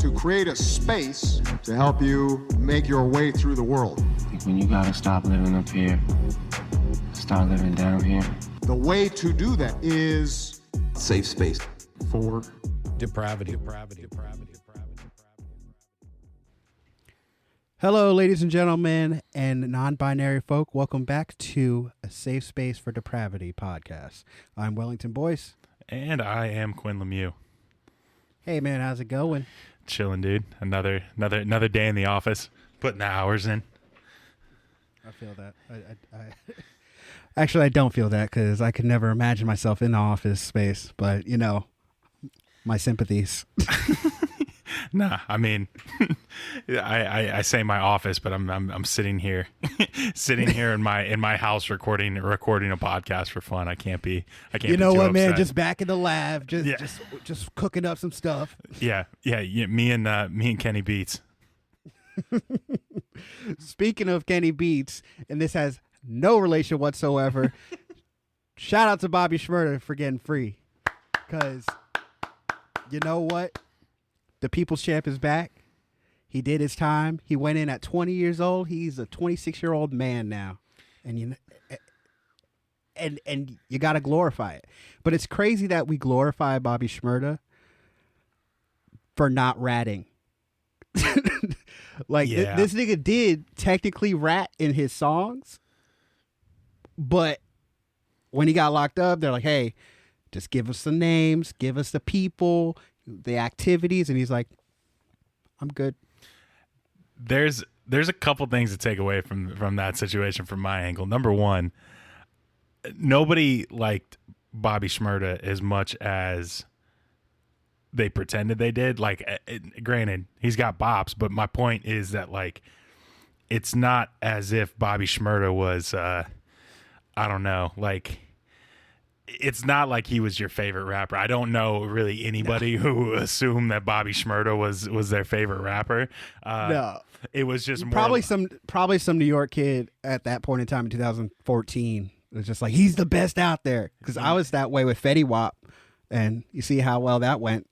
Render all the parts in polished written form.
to create a space to help you make your way through the world. I think when you gotta stop living up here, start living down here. The way to do that is safe space for depravity. Hello, ladies and gentlemen, and non-binary folk. Welcome back to A Safe Space for Depravity podcast. I'm Wellington Boyce. And I am Quinn Lemieux. Hey, man, how's it going? Chilling, dude. Another day in the office, putting the hours in. I feel that. Actually, I don't feel that because I could never imagine myself in the office space. But, you know, my sympathies. Nah, I mean, I say my office, but I'm sitting here, in my house recording a podcast for fun. I can't be. You know be what, upset. man? Just back in the lab, just cooking up some stuff. Yeah. Me and Kenny Beats. Speaking of Kenny Beats, and this has no relation whatsoever. Shout out to Bobby Shmurda for getting free, because you know what? The People's Champ is back. He did his time. He went in at 20 years old. He's a 26-year-old man now, and you got to glorify it. But it's crazy that we glorify Bobby Shmurda for not ratting. This nigga did technically rat in his songs, but when he got locked up, they're like, "Hey, just give us the names, give us the people, the activities," and he's like, "I'm good." There's a couple things to take away from that situation from my angle. Number one, nobody liked Bobby Shmurda as much as they pretended they did. Like, granted, he's got bops, but my point is that, like, it's not as if Bobby Shmurda was, I don't know, like, it's not like he was your favorite rapper. I don't know really anybody who assumed that Bobby Shmurda was their favorite rapper. No, it was just probably some New York kid at that point in time in 2014. It was just like, he's the best out there. Because I was that way with Fetty Wap, and you see how well that went.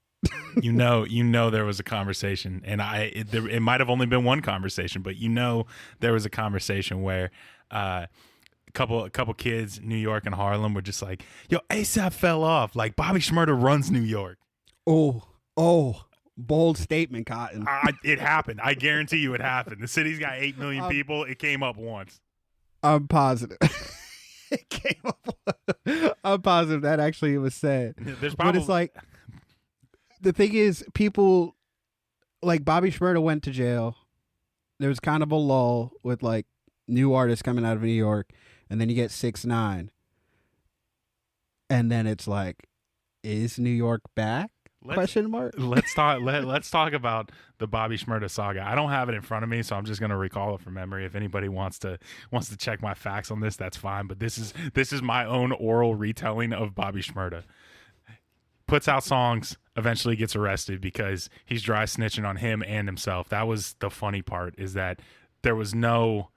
you know there was a conversation, and it might have only been one conversation, but there was a conversation where a couple kids in New York and Harlem were just like, "Yo, ASAP fell off. Like, Bobby Shmurda runs New York." Oh, bold statement, Cotton. It happened. I guarantee you it happened. The city's got 8 million people. It came up once. I'm positive. It came up. I'm positive that actually was said. But it's like, the thing is, people like Bobby Shmurda went to jail. There was kind of a lull with like new artists coming out of New York, and then you get 6ix9ine, and then it's like, is New York back? Question mark. Let's talk about the Bobby Shmurda saga. I don't have it in front of me, so I'm just gonna recall it from memory. If anybody wants to check my facts on this, that's fine. But this is my own oral retelling of Bobby Shmurda. Puts out songs, eventually gets arrested because he's dry snitching on him and himself. That was the funny part, is that there was no,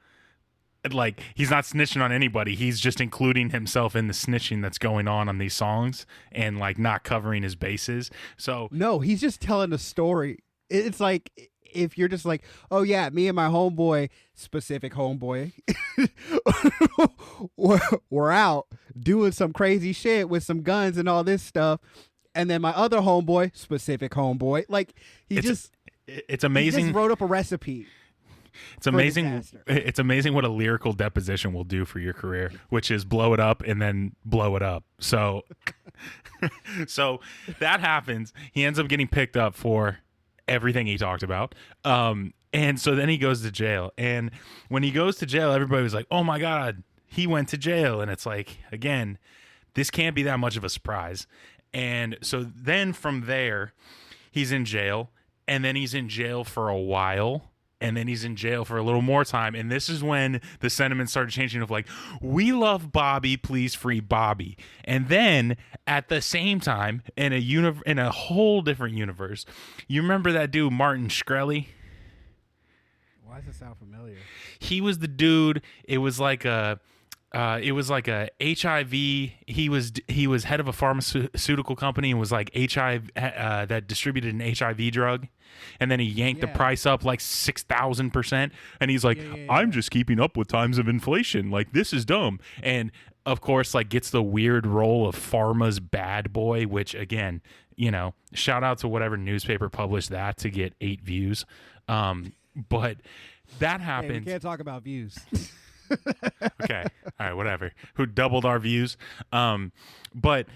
like, he's not snitching on anybody. He's just including himself in the snitching that's going on these songs and, like, not covering his bases. So no, he's just telling a story. It's like, if you're just like, "Oh yeah, me and my homeboy, specific homeboy, we're out doing some crazy shit with some guns and all this stuff. And then my other homeboy, specific homeboy," like, it's amazing. He just wrote up a recipe. It's amazing. It's amazing what a lyrical deposition will do for your career, which is blow it up and then blow it up. So, so that happens. He ends up getting picked up for everything he talked about. And so then he goes to jail. And when he goes to jail, everybody was like, "Oh my God, he went to jail." And it's like, again, this can't be that much of a surprise. And so then from there, he's in jail, and then he's in jail for a while, and then he's in jail for a little more time. And this is when the sentiment started changing of like, "We love Bobby, please free Bobby." And then at the same time, in a whole different universe, you remember that dude Martin Shkreli? Why does it sound familiar? He was the dude. It was like it was like a HIV. He was head of a pharmaceutical company and was like HIV that distributed an HIV drug, and then he yanked the price up like 6,000%. And he's like, I'm just keeping up with times of inflation. Like, this is dumb. And of course, like, gets the weird role of pharma's bad boy, which again, shout out to whatever newspaper published that to get 8 views. But that happens. Hey, we can't talk about views. Okay. All right, whatever. Who doubled our views. But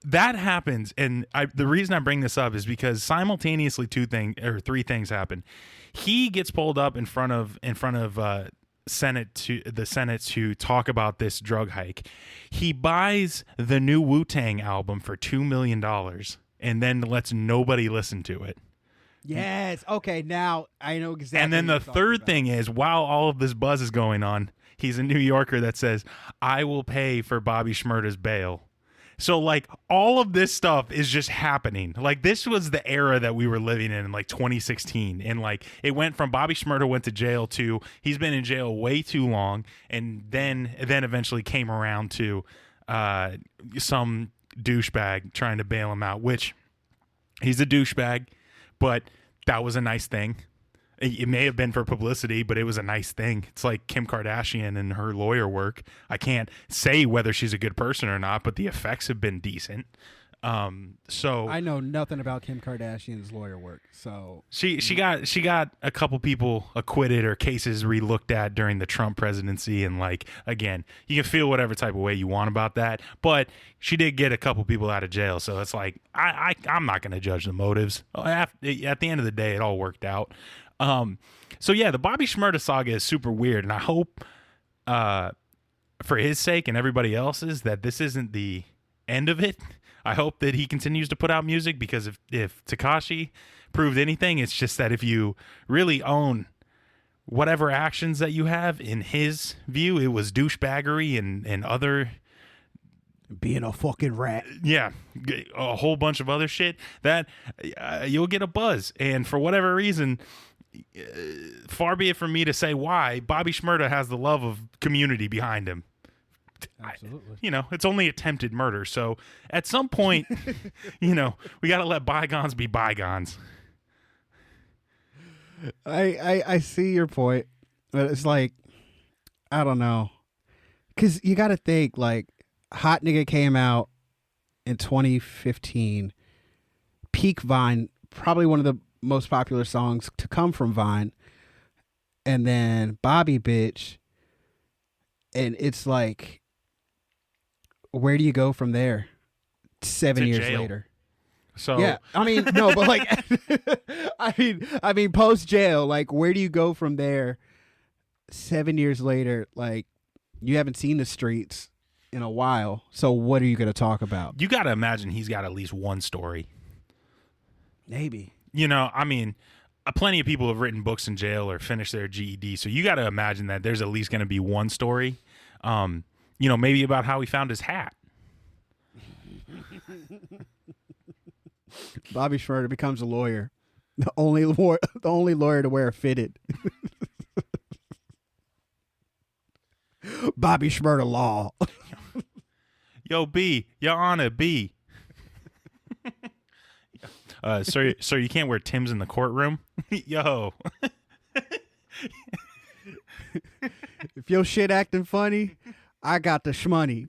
that happens, and the reason I bring this up is because simultaneously 3 things happen. He gets pulled up in front of the Senate to talk about this drug hike. He buys the new Wu-Tang album for $2 million and then lets nobody listen to it. Yes. Okay. Now I know exactly. And then the third thing is, while all of this buzz is going on, he's a New Yorker that says, I will pay for Bobby Shmurda's bail. So, like, all of this stuff is just happening. Like, this was the era that we were living in like, 2016. And, like, it went from Bobby Shmurda went to jail to he's been in jail way too long. And then eventually came around to some douchebag trying to bail him out, which he's a douchebag. But that was a nice thing. It may have been for publicity, but it was a nice thing. It's like Kim Kardashian and her lawyer work. I can't say whether she's a good person or not, but the effects have been decent. So I know nothing about Kim Kardashian's lawyer work. So she got a couple people acquitted or cases relooked at during the Trump presidency, and like, again, you can feel whatever type of way you want about that, but she did get a couple people out of jail. So it's like I'm not going to judge the motives. At the end of the day, it all worked out. So yeah, the Bobby Shmurda saga is super weird, and I hope for his sake and everybody else's that this isn't the end of it. I hope that he continues to put out music, because if Tekashi proved anything, it's just that if you really own whatever actions that you have, in his view, it was douchebaggery and other... being a fucking rat. Yeah, a whole bunch of other shit, that you'll get a buzz. And for whatever reason, far be it from me to say why, Bobby Shmurda has the love of community behind him. Absolutely. It's only attempted murder. So at some point, we got to let bygones be bygones. I see your point, but it's like, I don't know. Because you got to think, like, Hot Nigga came out in 2015. Peak Vine, probably one of the most popular songs to come from Vine. And then Bobby Bitch. And it's like, where do you go from there? 7 years jail. later. So yeah, I mean, no, but like, I mean, post jail, like, where do you go from there? 7 years later, like, you haven't seen the streets in a while. So what are you going to talk about? You got to imagine he's got at least one story. Maybe. I mean, plenty of people have written books in jail or finished their GED. So you got to imagine that there's at least going to be one story. Maybe about how he found his hat. Bobby Shmurda becomes a lawyer. The only lawyer to wear a fitted. Bobby Shmurda law. Yo, B, Your Honor, B. Sir, you can't wear Tim's in the courtroom. Yo. If your shit acting funny, I got the shmoney.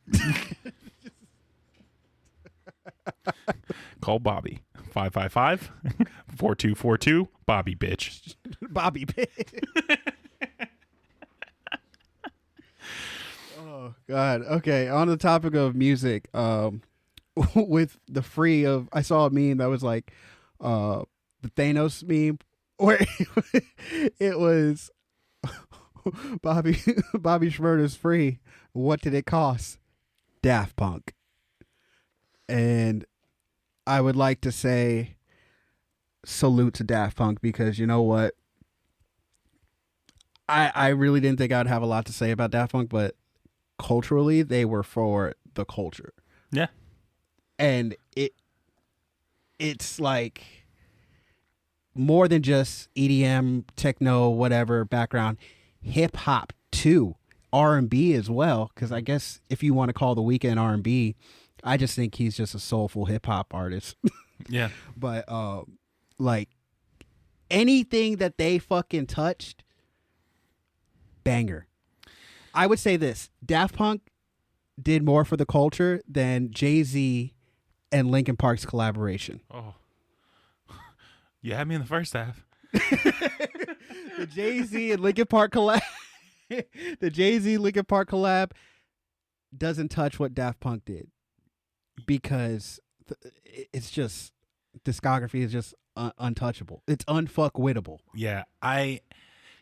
Call Bobby. 555-4242. Bobby bitch. Bobby bitch. Oh God. Okay. On the topic of music, with the free of, I saw a meme that was like, the Thanos meme where it was Bobby Shmurda's free. What did it cost? Daft Punk. And I would like to say salute to Daft Punk, because you know what? I really didn't think I'd have a lot to say about Daft Punk, but culturally they were for the culture. Yeah. And it's like more than just EDM, techno, whatever background, hip hop too. R&B as well, because I guess if you want to call The Weeknd R&B, I just think he's just a soulful hip hop artist. Yeah. But like anything that they fucking touched, banger. I would say this: Daft Punk did more for the culture than Jay-Z and Linkin Park's collaboration. Oh, you had me in the first half. The Jay-Z and Linkin Park collab. The Jay-Z Linkin Park collab doesn't touch what Daft Punk did, because it's just discography is just untouchable. It's unfuckwittable. Yeah,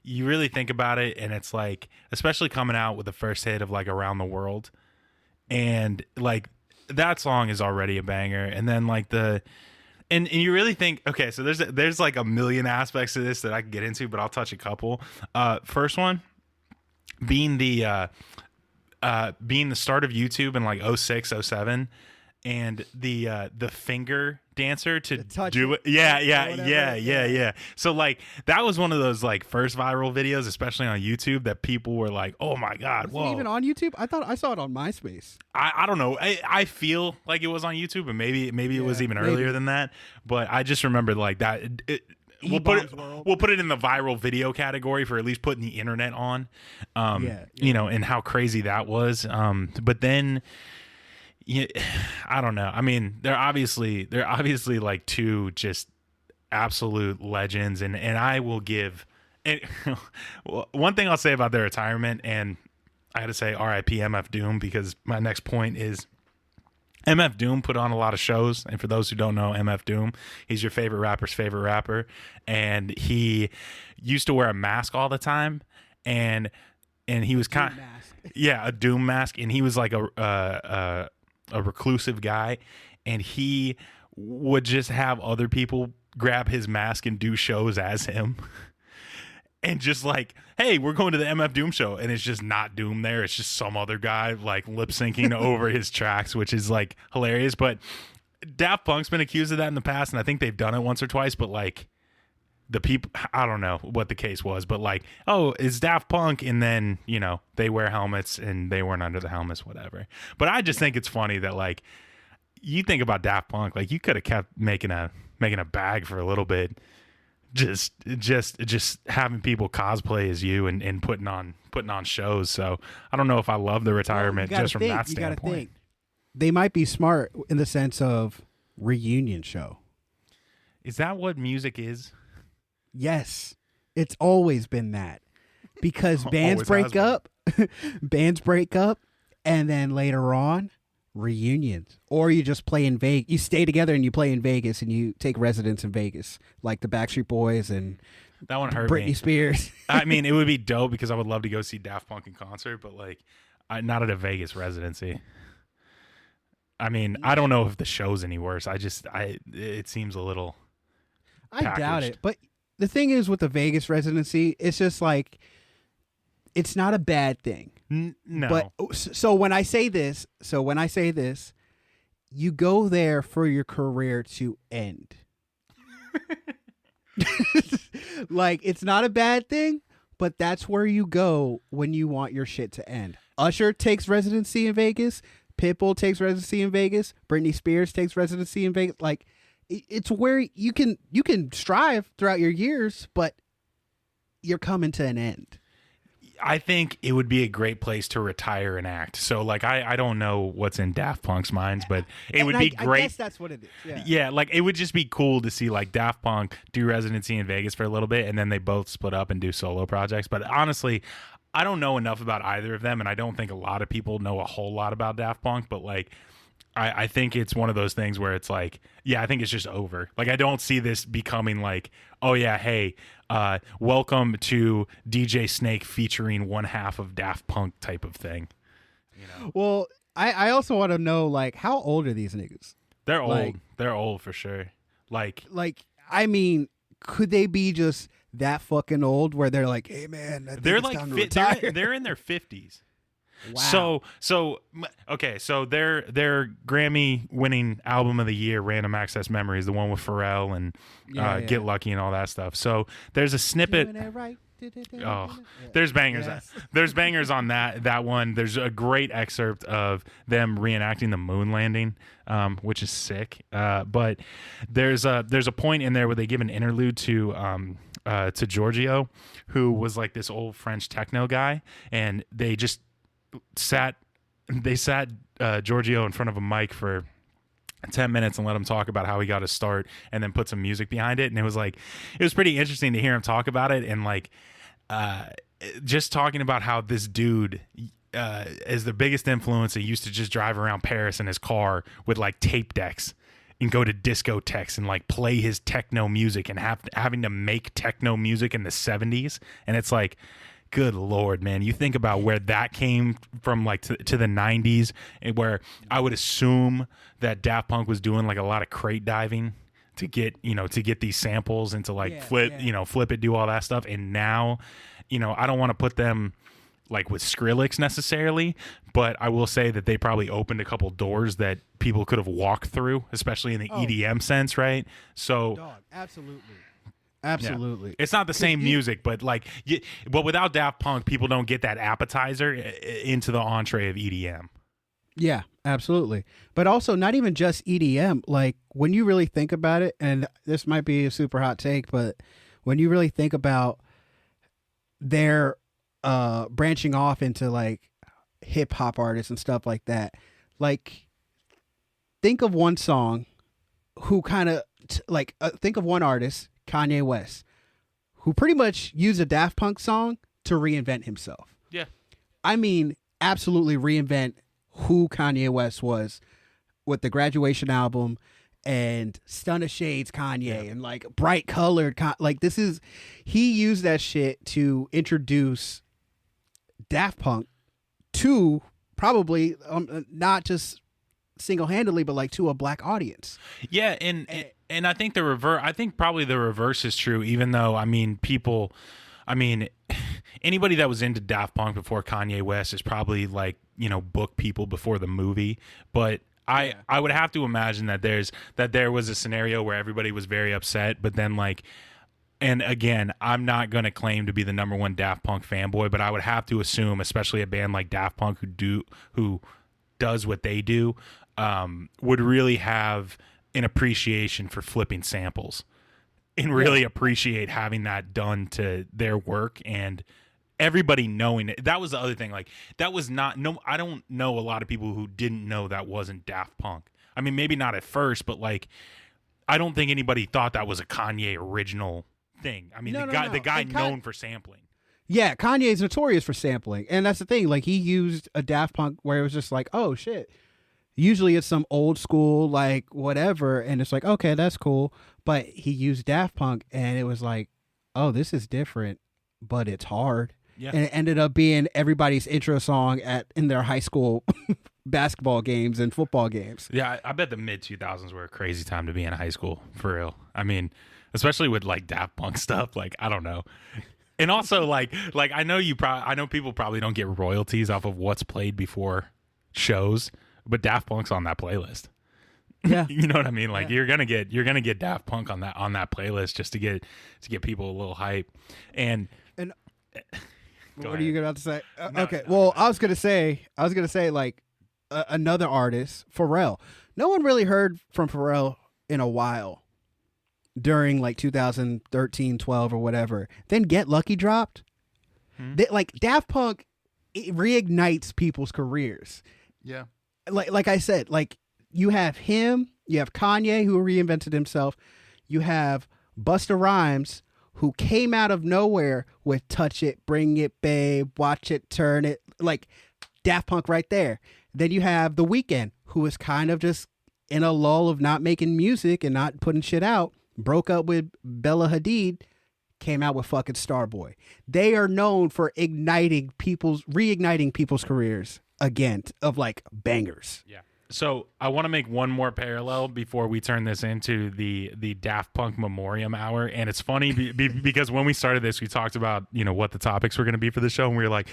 you really think about it, and it's like, especially coming out with the first hit of like Around the World, and like that song is already a banger, and then like and you really think, okay, so there's like a million aspects to this that I can get into, but I'll touch a couple. First one being the start of YouTube in like 06, 07, and the finger dancer to do it. Yeah. So like that was one of those like first viral videos, especially on YouTube, that people were like, "Oh my god, whoa!" Even on YouTube, I thought I saw it on MySpace. I don't know. I feel like it was on YouTube, and maybe it was even earlier than that. But I just remember like that. We'll put it in the viral video category for at least putting the internet on. You know, and how crazy that was. But then. Yeah, I don't know. I mean, they're obviously like two just absolute legends, and I will give. And one thing I'll say about their retirement, and I had to say R.I.P. MF Doom, because my next point is MF Doom put on a lot of shows, and for those who don't know MF Doom, he's your favorite rapper's favorite rapper, and he used to wear a mask all the time, and he was kind of a Doom mask, and he was like a reclusive guy, and he would just have other people grab his mask and do shows as him. And just like, hey, we're going to the MF Doom show, and it's just not Doom there, it's just some other guy like lip syncing over his tracks, which is like hilarious. But Daft Punk's been accused of that in the past, and I think they've done it once or twice, but like the people, I don't know what the case was, but like, oh, it's Daft Punk, and then, you know, they wear helmets and they weren't under the helmets, whatever. But I just think it's funny that like, you think about Daft Punk, like you could have kept making a bag for a little bit, just having people cosplay as you and putting on shows. So I don't know if I love the retirement just from that standpoint. They might be smart in the sense of reunion show. Is that what music is? Yes, it's always been that, because bands break up, and then later on, reunions, or you just play in Vegas. You stay together and you play in Vegas, and you take residence in Vegas, like the Backstreet Boys and that one hurt Britney me. Spears. I mean, it would be dope because I would love to go see Daft Punk in concert, but like, not at a Vegas residency. I mean, I don't know if the show's any worse. It seems a little. I doubt it, but. The thing is with the Vegas residency, it's just like, it's not a bad thing. No. But so when I say this, you go there for your career to end. Like, it's not a bad thing, but that's where you go when you want your shit to end. Usher takes residency in Vegas. Pitbull takes residency in Vegas. Britney Spears takes residency in Vegas. Like, it's where you can strive throughout your years, but you're coming to an end. I think it would be a great place to retire and act. So like, I don't know what's in Daft Punk's minds, but it would be great. I guess that's what it is. Yeah, like it would just be cool to see like Daft Punk do residency in Vegas for a little bit, and then they both split up and do solo projects. But honestly, I don't know enough about either of them, and I don't think a lot of people know a whole lot about Daft Punk, but like, I think it's one of those things where it's like, yeah, I think it's just over. Like, I don't see this becoming like, oh yeah, hey, welcome to DJ Snake featuring one half of Daft Punk type of thing. You know? Well, I also want to know, like, how old are these niggas? They're old. They're old for sure. Like, I mean, could they be just that fucking old where they're like, hey man, I think they're it's like time to retire? they're in their 50s. Wow. So their Grammy-winning album of the year, "Random Access Memories," the one with Pharrell and Get Lucky and all that stuff. So there's a snippet. Doing it right. Oh, there's bangers. Yes. There's bangers on that one. There's a great excerpt of them reenacting the moon landing, which is sick. But there's a point in there where they give an interlude to Giorgio, who was like this old French techno guy, and they just sat Giorgio in front of a mic for 10 minutes and let him talk about how he got his start, and then put some music behind it. And it was pretty interesting to hear him talk about it, and like just talking about how this dude is the biggest influence. He used to just drive around Paris in his car with like tape decks and go to discotheques and like play his techno music, and having to make techno music in the 70s. And it's like, good Lord, man, you think about where that came from, like to the 90s, where I would assume that Daft Punk was doing like a lot of crate diving to get these samples and to like flip it, do all that stuff. And now, I don't want to put them like with Skrillex necessarily, but I will say that they probably opened a couple doors that people could have walked through, especially in the EDM sense, right? So, Absolutely. Yeah. It's not the same music, but but without Daft Punk, people don't get that appetizer into the entree of EDM. Yeah, absolutely. But also not even just EDM. Like when you really think about it, and this might be a super hot take, but when you really think about their branching off into like hip hop artists and stuff like that, like think of one song who kind of think of one artist, Kanye West, who pretty much used a Daft Punk song to reinvent himself. Yeah. I mean, absolutely reinvent who Kanye West was with the Graduation album and Stun of Shades Kanye and like bright colored. He used that shit to introduce Daft Punk to probably not just single-handedly, but like to a black audience. Yeah. And I think probably the reverse is true, even though, anybody that was into Daft Punk before Kanye West is probably like, book people before the movie. But I would have to imagine that there was a scenario where everybody was very upset, but then like, and again, I'm not going to claim to be the number one Daft Punk fanboy, but I would have to assume, especially a band like Daft Punk who does what they do, would really have an appreciation for flipping samples and really appreciate having that done to their work, and everybody knowing it. That was the other thing. Like that was I don't know a lot of people who didn't know that wasn't Daft Punk. I mean, maybe not at first, but like, I don't think anybody thought that was a Kanye original thing. I mean, the guy known for sampling. Yeah. Kanye's notorious for sampling. And that's the thing. Like he used a Daft Punk where it was just like, oh shit. Usually it's some old school, like whatever, and it's like, okay, that's cool. But he used Daft Punk, and it was like, oh, this is different, but it's hard. Yeah. And it ended up being everybody's intro song in their high school basketball games and football games. Yeah, I bet the mid 2000s were a crazy time to be in high school, for real. I mean, especially with like Daft Punk stuff. Like, I don't know. And also, like I know people probably don't get royalties off of what's played before shows. But Daft Punk's on that playlist. Yeah. You know what I mean? Like you're gonna get Daft Punk on that playlist just to get people a little hype. And what are you about to say? Okay. Well, I was gonna say like another artist, Pharrell. No one really heard from Pharrell in a while during like 2013, 12 or whatever. Then Get Lucky dropped. Like Daft Punk, it reignites people's careers. Yeah. Like I said, like you have him, you have Kanye who reinvented himself, you have Busta Rhymes who came out of nowhere with Touch It, Bring It, Babe, Watch It, Turn It, like Daft Punk right there. Then you have The Weeknd, who is kind of just in a lull of not making music and not putting shit out, broke up with Bella Hadid, came out with fucking Starboy. They are known for reigniting people's careers again of like bangers. Yeah. So I want to make one more parallel before we turn this into the Daft Punk Memoriam Hour. And it's funny because when we started this, we talked about, what the topics were going to be for the show. And we were like,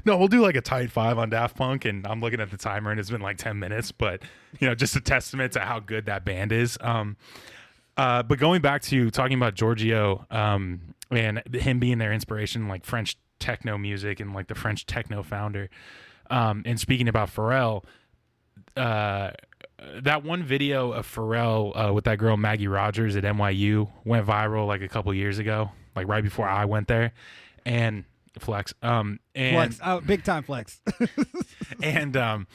no, we'll do like a tight 5 on Daft Punk. And I'm looking at the timer and it's been like 10 minutes, but just a testament to how good that band is. But going back to talking about Giorgio, and him being their inspiration, like French techno music and like the French techno founder, and speaking about Pharrell, that one video of Pharrell with that girl Maggie Rogers at NYU went viral like a couple years ago, like right before I went there, and flex, and flex, big time flex, and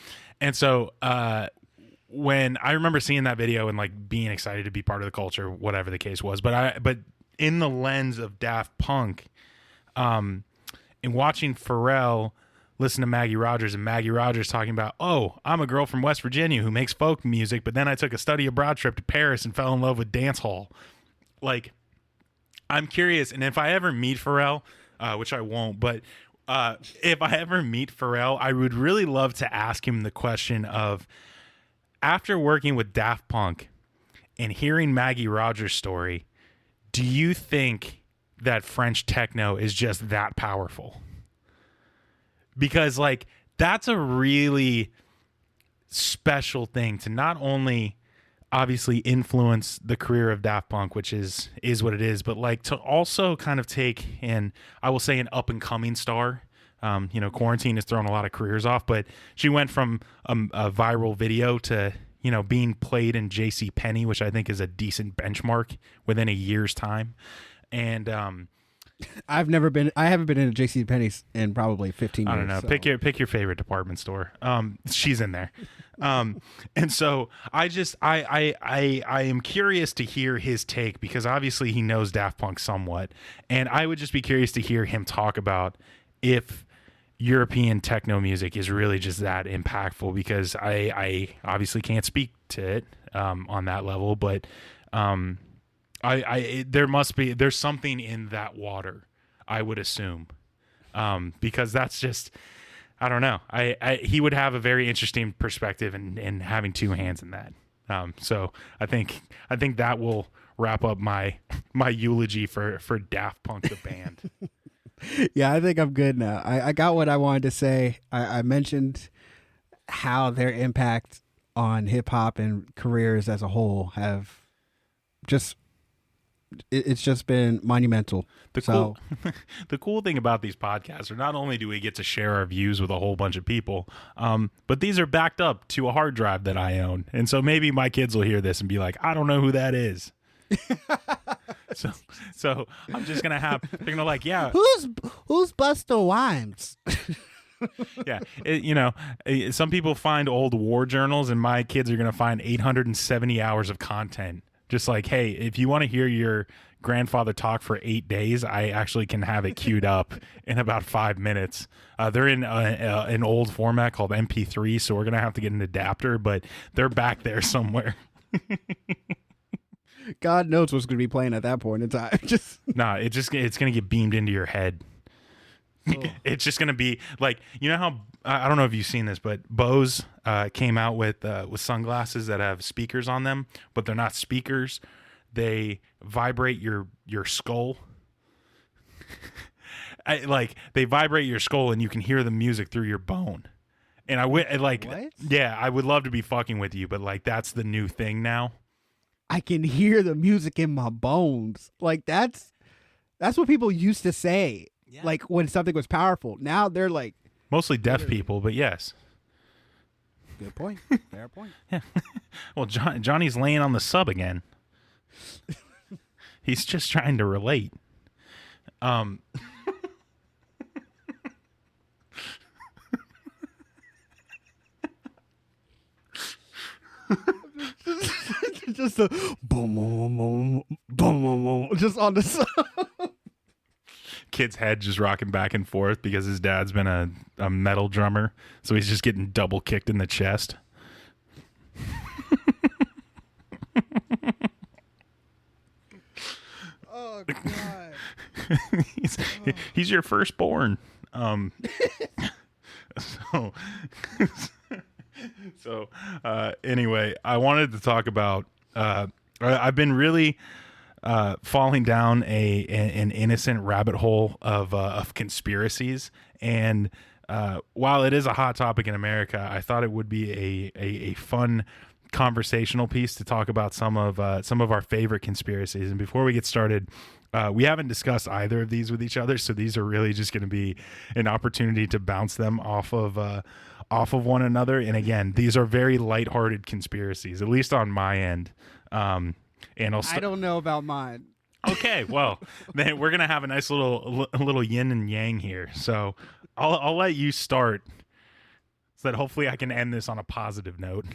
so when I remember seeing that video and like being excited to be part of the culture, whatever the case was, but in the lens of Daft Punk, and watching Pharrell listen to Maggie Rogers, and Maggie Rogers talking about, oh, I'm a girl from West Virginia who makes folk music, but then I took a study abroad trip to Paris and fell in love with dance hall. Like, I'm curious, and if I ever meet Pharrell, which I won't, but if I ever meet Pharrell, I would really love to ask him the question of, after working with Daft Punk and hearing Maggie Rogers' story, do you think that French techno is just that powerful? Because like that's a really special thing to not only obviously influence the career of Daft Punk, which is what it is, but like to also kind of take, and I will say, an up and coming star. Quarantine has thrown a lot of careers off, but she went from a viral video to, being played in JCPenney, which I think is a decent benchmark within a year's time. And I haven't been in a JCPenney's in probably 15 years. I don't know. So. Pick your favorite department store. She's in there. And so I am curious to hear his take, because obviously he knows Daft Punk somewhat. And I would just be curious to hear him talk about if European techno music is really just that impactful, because I obviously can't speak to it on that level, but there's something in that water, I would assume, because that's just, I don't know. He would have a very interesting perspective in having two hands in that. So I think that will wrap up my eulogy for Daft Punk the band. Yeah, I think I'm good now. I got what I wanted to say. I mentioned how their impact on hip hop and careers as a whole have just, it's just been monumental. The cool thing about these podcasts are not only do we get to share our views with a whole bunch of people, but these are backed up to a hard drive that I own. And so maybe my kids will hear this and be like, I don't know who that is. So I'm just gonna have, they're gonna like, yeah, who's Busta Rhymes? Yeah, some people find old war journals, and my kids are gonna find 870 hours of content. Just like, hey, if you want to hear your grandfather talk for 8 days, I actually can have it queued up in about 5 minutes. They're in an old format called MP3, so we're gonna have to get an adapter, but they're back there somewhere. God knows what's going to be playing at that point in time. It's going to get beamed into your head. Oh. It's just going to be like, how, I don't know if you've seen this, but Bose came out with sunglasses that have speakers on them, but they're not speakers. They vibrate your skull. They vibrate your skull, and you can hear the music through your bone. And what? Yeah, I would love to be fucking with you, but like, that's the new thing now. I can hear the music in my bones. Like that's what people used to say. Yeah. Like when something was powerful. Now they're like, mostly deaf people, but yes. Good point. Fair point. Yeah. Well, Johnny's laying on the sub again. He's just trying to relate. Just a boom, boom, boom, boom, boom, boom, just on the side. Kid's head just rocking back and forth because his dad's been a metal drummer, so he's just getting double kicked in the chest. Oh God! He's your firstborn. So anyway, I wanted to talk about. I've been really falling down an innocent rabbit hole of conspiracies, and while it is a hot topic in America, I thought it would be a fun conversational piece to talk about some of our favorite conspiracies. And before we get started, we haven't discussed either of these with each other, so these are really just going to be an opportunity to bounce them off of one another. And again, these are very lighthearted conspiracies, at least on my end. And I don't know about mine. Okay, well, then we're gonna have a nice little yin and yang here. So I'll let you start, so that hopefully I can end this on a positive note.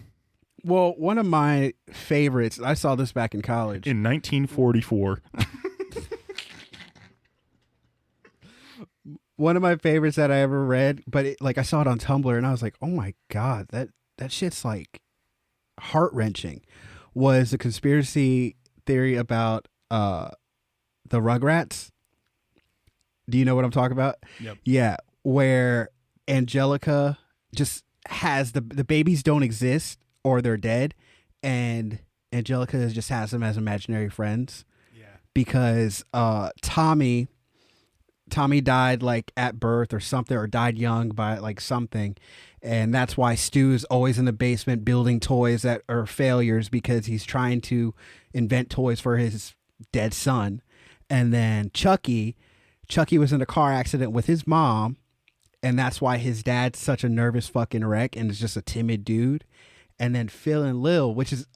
Well, one of my favorites, I saw this back in college. In 1944. One of my favorites that I ever read, but I saw it on Tumblr and I was like, oh my God, that shit's like heart-wrenching, was a conspiracy theory about the Rugrats. Do you know what I'm talking about? Yep. Yeah, where Angelica just has the babies don't exist or they're dead, and Angelica just has them as imaginary friends. Yeah. Because Tommy died like at birth or something, or died young by like something, and that's why Stu's always in the basement building toys that are failures, because he's trying to invent toys for his dead son. And then Chucky was in a car accident with his mom, and that's why his dad's such a nervous fucking wreck and is just a timid dude. And then Phil and Lil, which is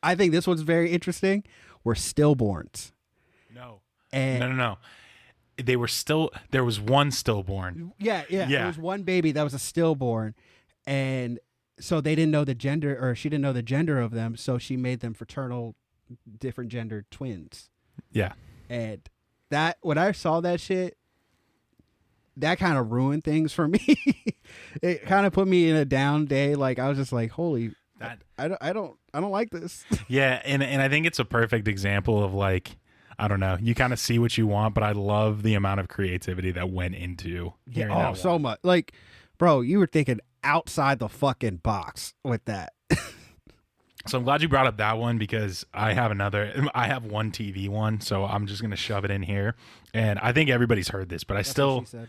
I think this one's very interesting, were stillborns. No. And No. There was one stillborn. Yeah. There was one baby that was a stillborn, and so they didn't know the gender, or she didn't know the gender of them, so she made them fraternal, different gender twins. Yeah. And that, when I saw that shit, that kind of ruined things for me. It kind of put me in a down day. Like, I was just like, holy, I don't like this. Yeah, and I think it's a perfect example of, like, I don't know, you kind of see what you want, but I love the amount of creativity that went into hearing that so much. Like, bro, you were thinking outside the fucking box with that. So I'm glad you brought up that one, because I have one TV one, so I'm just going to shove it in here. And I think everybody's heard this, but That's what she said.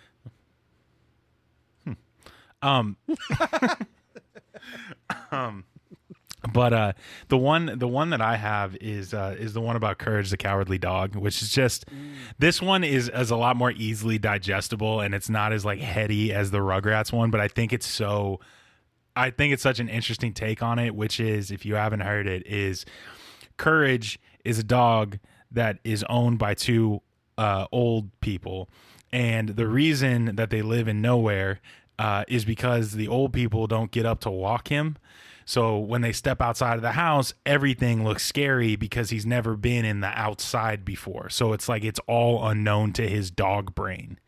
But the one that I have is the one about Courage the Cowardly Dog, which is just this one is a lot more easily digestible, and it's not as like heady as the Rugrats one, but I think it's such an interesting take on it, which is, if you haven't heard it, is Courage is a dog that is owned by two old people, and the reason that they live in nowhere is because the old people don't get up to walk him. So when they step outside of the house, everything looks scary because he's never been in the outside before. So it's like it's all unknown to his dog brain.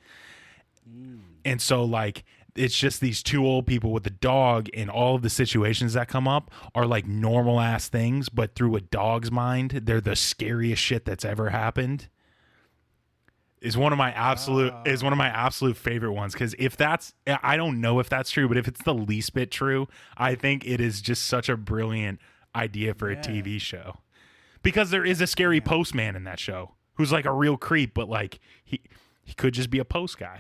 And so, like, it's just these two old people with a dog, and all of the situations that come up are like normal ass things, but through a dog's mind, they're the scariest shit that's ever happened. Is one of my absolute favorite ones, because I don't know if that's true, but if it's the least bit true, I think it is just such a brilliant idea for a TV show, because there is a scary postman in that show who's like a real creep, but like he could just be a post guy.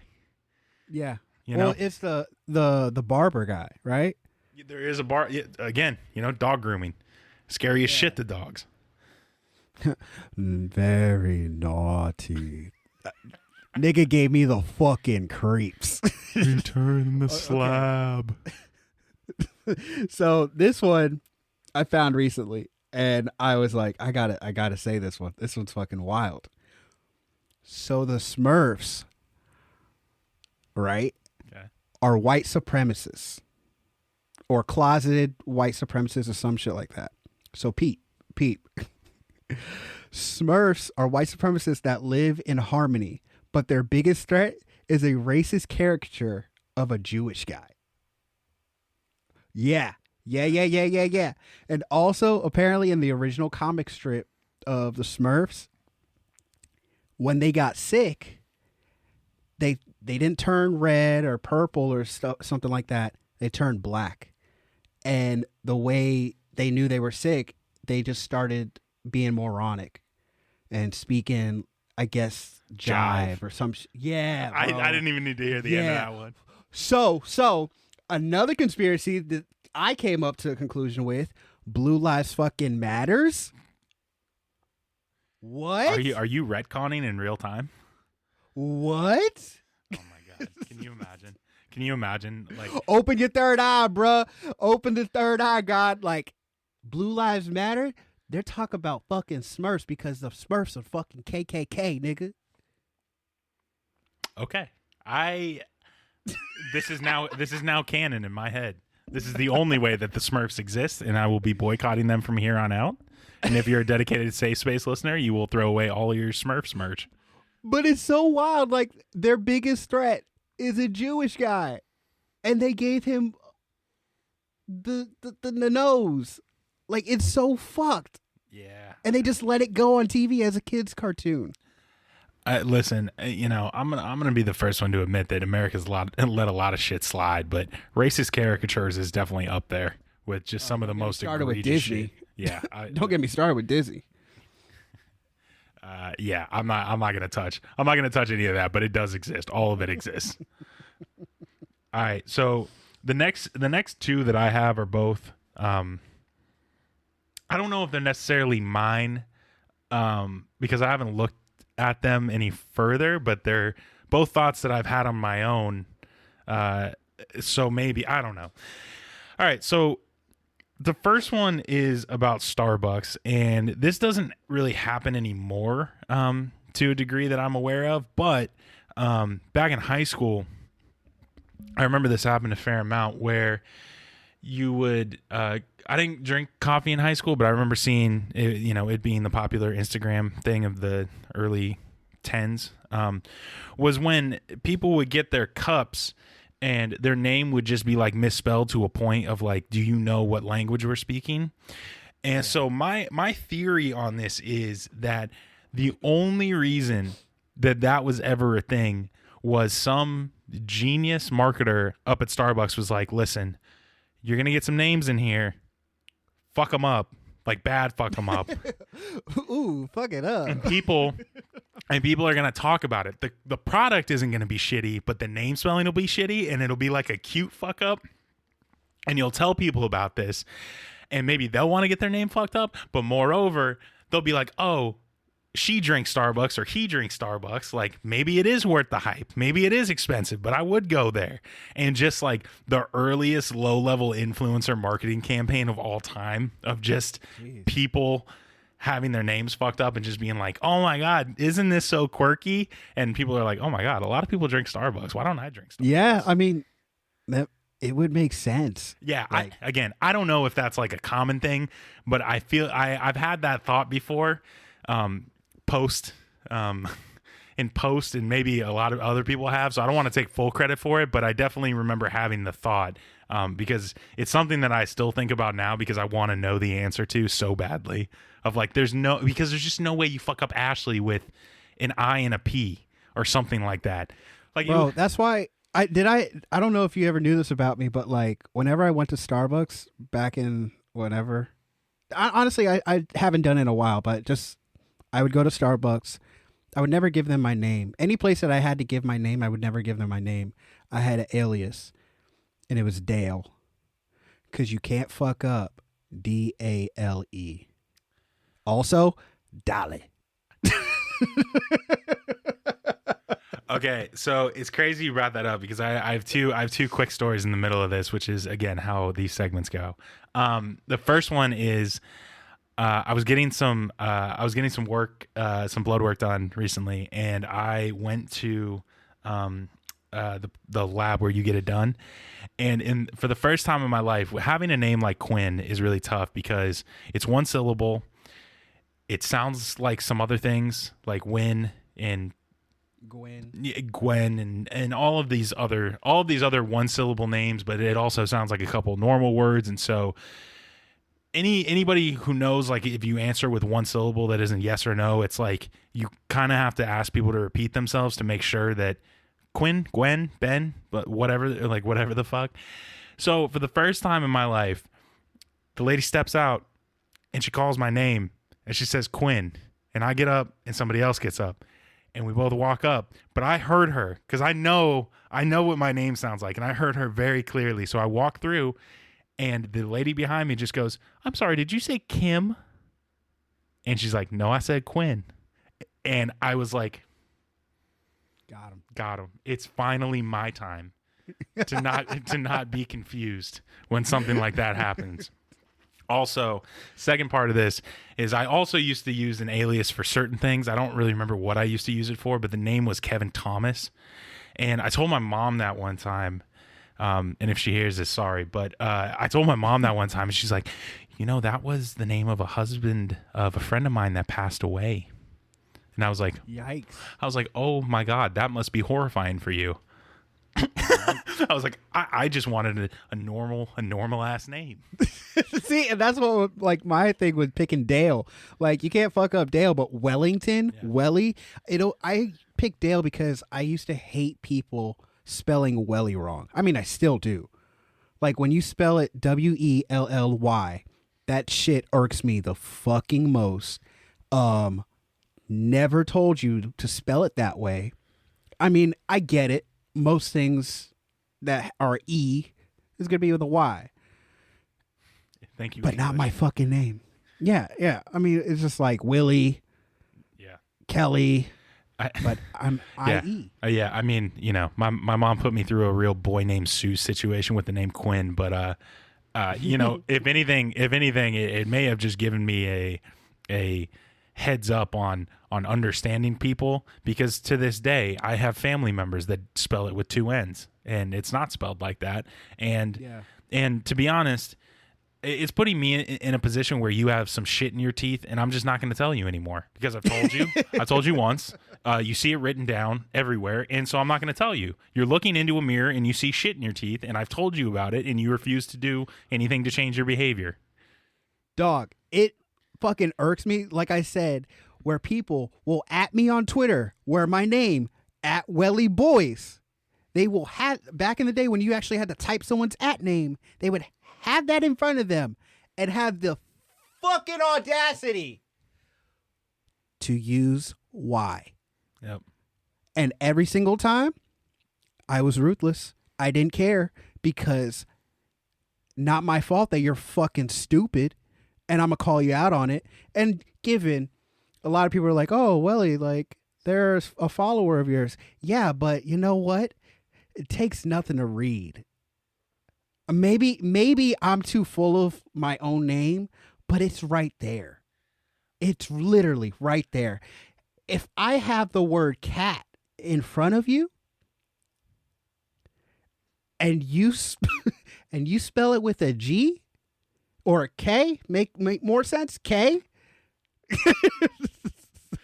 Yeah. Well, it's the barber guy, right? There is a again, dog grooming, scary as shit to dogs. Very naughty. Nigga gave me the fucking creeps. Return the slab. So this one I found recently, and I was like, I gotta say this one. This one's fucking wild. So the Smurfs, right, are white supremacists, or closeted white supremacists, or some shit like that. So Pete. Smurfs are white supremacists that live in harmony, but their biggest threat is a racist caricature of a Jewish guy. Yeah. And also, apparently, in the original comic strip of the Smurfs, when they got sick, they didn't turn red or purple or something like that. They turned black. And the way they knew they were sick, they just started being moronic and speaking, I guess, jive or some yeah, I didn't even need to hear the end of that one. So another conspiracy that I came up to a conclusion with: Blue Lives fucking matters? What? Are you retconning in real time? What? Oh my god! Can you imagine? Can you imagine? Like, open your third eye, bruh. Open the third eye, God. Like, Blue Lives Matter. They're talking about fucking Smurfs because the Smurfs are fucking KKK, nigga. okay, this is now canon in my head. This is the only way that the Smurfs exist, and I will be boycotting them from here on out. And if you're a dedicated Safe Space listener, you will throw away all your Smurfs merch. But it's so wild. Like, their biggest threat is a Jewish guy, and they gave him the nose. Like, it's so fucked. Yeah. And they just let it go on TV as a kid's cartoon. Listen, I'm gonna be the first one to admit that America's let a lot of shit slide, but racist caricatures is definitely up there with just some of the most egregious shit. Yeah, don't get me started with Disney. Yeah, I'm not gonna touch any of that, but it does exist. All of it exists. All right, so the next two that I have are both. I don't know if they're necessarily mine, because I haven't looked at them any further, but they're both thoughts that I've had on my own. So maybe, I don't know. All right, so the first one is about Starbucks, and this doesn't really happen anymore, to a degree that I'm aware of, but back in high school, I remember this happened a fair amount where you would I didn't drink coffee in high school, but I remember seeing it, it being the popular Instagram thing of the early 10s, was when people would get their cups and their name would just be like misspelled to a point of like, do you know what language we're speaking? And so my theory on this is that the only reason that was ever a thing was some genius marketer up at Starbucks was like, listen, you're going to get some names in here. Fuck them up. Like, bad fuck them up. Ooh, fuck it up. And people are going to talk about it. The product isn't going to be shitty, but the name spelling will be shitty, and it'll be like a cute fuck up. And you'll tell people about this, and maybe they'll want to get their name fucked up, but moreover, they'll be like, oh, she drinks Starbucks or he drinks Starbucks. Like, maybe it is worth the hype. Maybe it is expensive, but I would go there. And just like the earliest low-level influencer marketing campaign of all time of just people having their names fucked up and just being like, oh my God, isn't this so quirky? And people are like, oh my God, a lot of people drink Starbucks. Why don't I drink Starbucks? Yeah, I mean, it would make sense. Yeah, like, I don't know if that's like a common thing, but I feel I've had that thought before. In post, and maybe a lot of other people have, so I don't want to take full credit for it, but I definitely remember having the thought, because it's something that I still think about now because I want to know the answer to so badly, of like, there's just no way you fuck up Ashley with an I and a P or something like that. Like, bro, that's why I don't know if you ever knew this about me, but like whenever I went to Starbucks back in whenever, honestly I haven't done it in a while, but just I would go to Starbucks. I would never give them my name. Any place that I had to give my name, I would never give them my name. I had an alias, and it was Dale. Because you can't fuck up Dale. Also, Dolly. Okay, so it's crazy you brought that up because I have two quick stories in the middle of this, which is, again, how these segments go. The first one is, I was getting some work, some blood work done recently, and I went to the lab where you get it done. And for the first time in my life, having a name like Quinn is really tough because it's one syllable. It sounds like some other things like Win and Gwen and all of these other one syllable names, but it also sounds like a couple normal words, and so anybody who knows, like, if you answer with one syllable that isn't yes or no, it's like you kind of have to ask people to repeat themselves to make sure that Quinn, Gwen, Ben, but whatever the fuck. So for the first time in my life, the lady steps out and she calls my name and she says Quinn, and I get up and somebody else gets up and we both walk up, but I heard her because I know what my name sounds like, and I heard her very clearly. So I walk through, And the lady behind me just goes, "I'm sorry, did you say Kim?" And she's like, "No, I said Quinn." And I was like, Got him. It's finally my time to not be confused when something like that happens. Also, second part of this is I also used to use an alias for certain things. I don't really remember what I used to use it for, but the name was Kevin Thomas. And I told my mom that one time, and if she hears this, sorry, but I told my mom that one time, and she's like, that was the name of a husband of a friend of mine that passed away. And I was like, yikes. I was like, oh my God, that must be horrifying for you. I was like, I just wanted a normal ass name. See, and that's what like my thing with picking Dale. Like you can't fuck up Dale, but Wellington, Welly. I picked Dale because I used to hate people spelling Welly wrong. I mean, I still do. Like when you spell it Welly, that shit irks me the fucking most. Never told you to spell it that way. I mean, I get it. Most things that are E is going to be with a Y. Thank you. But not my fucking name. Yeah. I mean, it's just like Willie. Yeah. Kelly. But I'm IE. Yeah. I mean, my mom put me through a real boy named Sue situation with the name Quinn. But, if anything, it may have just given me a heads up on understanding people, because to this day I have family members that spell it with two N's and it's not spelled like that. And to be honest, it's putting me in a position where you have some shit in your teeth and I'm just not going to tell you anymore because I've told you. I told you once. You see it written down everywhere, and so I'm not going to tell you. You're looking into a mirror and you see shit in your teeth, and I've told you about it, and you refuse to do anything to change your behavior. Dog, it fucking irks me, like I said, where people will at me on Twitter where my name @WellyBoys. They will have, back in the day when you actually had to type someone's name, they would have that in front of them and have the fucking audacity to use Y. Yep. And every single time I was ruthless. I didn't care, because not my fault that you're fucking stupid. And I'm going to call you out on it. And given a lot of people are like, oh, Welly, like, there's a follower of yours. Yeah, but you know what? It takes nothing to read. Maybe I'm too full of my own name, but it's right there. It's literally right there. If I have the word cat in front of you and you spell it with a G, or a K, make more sense? K?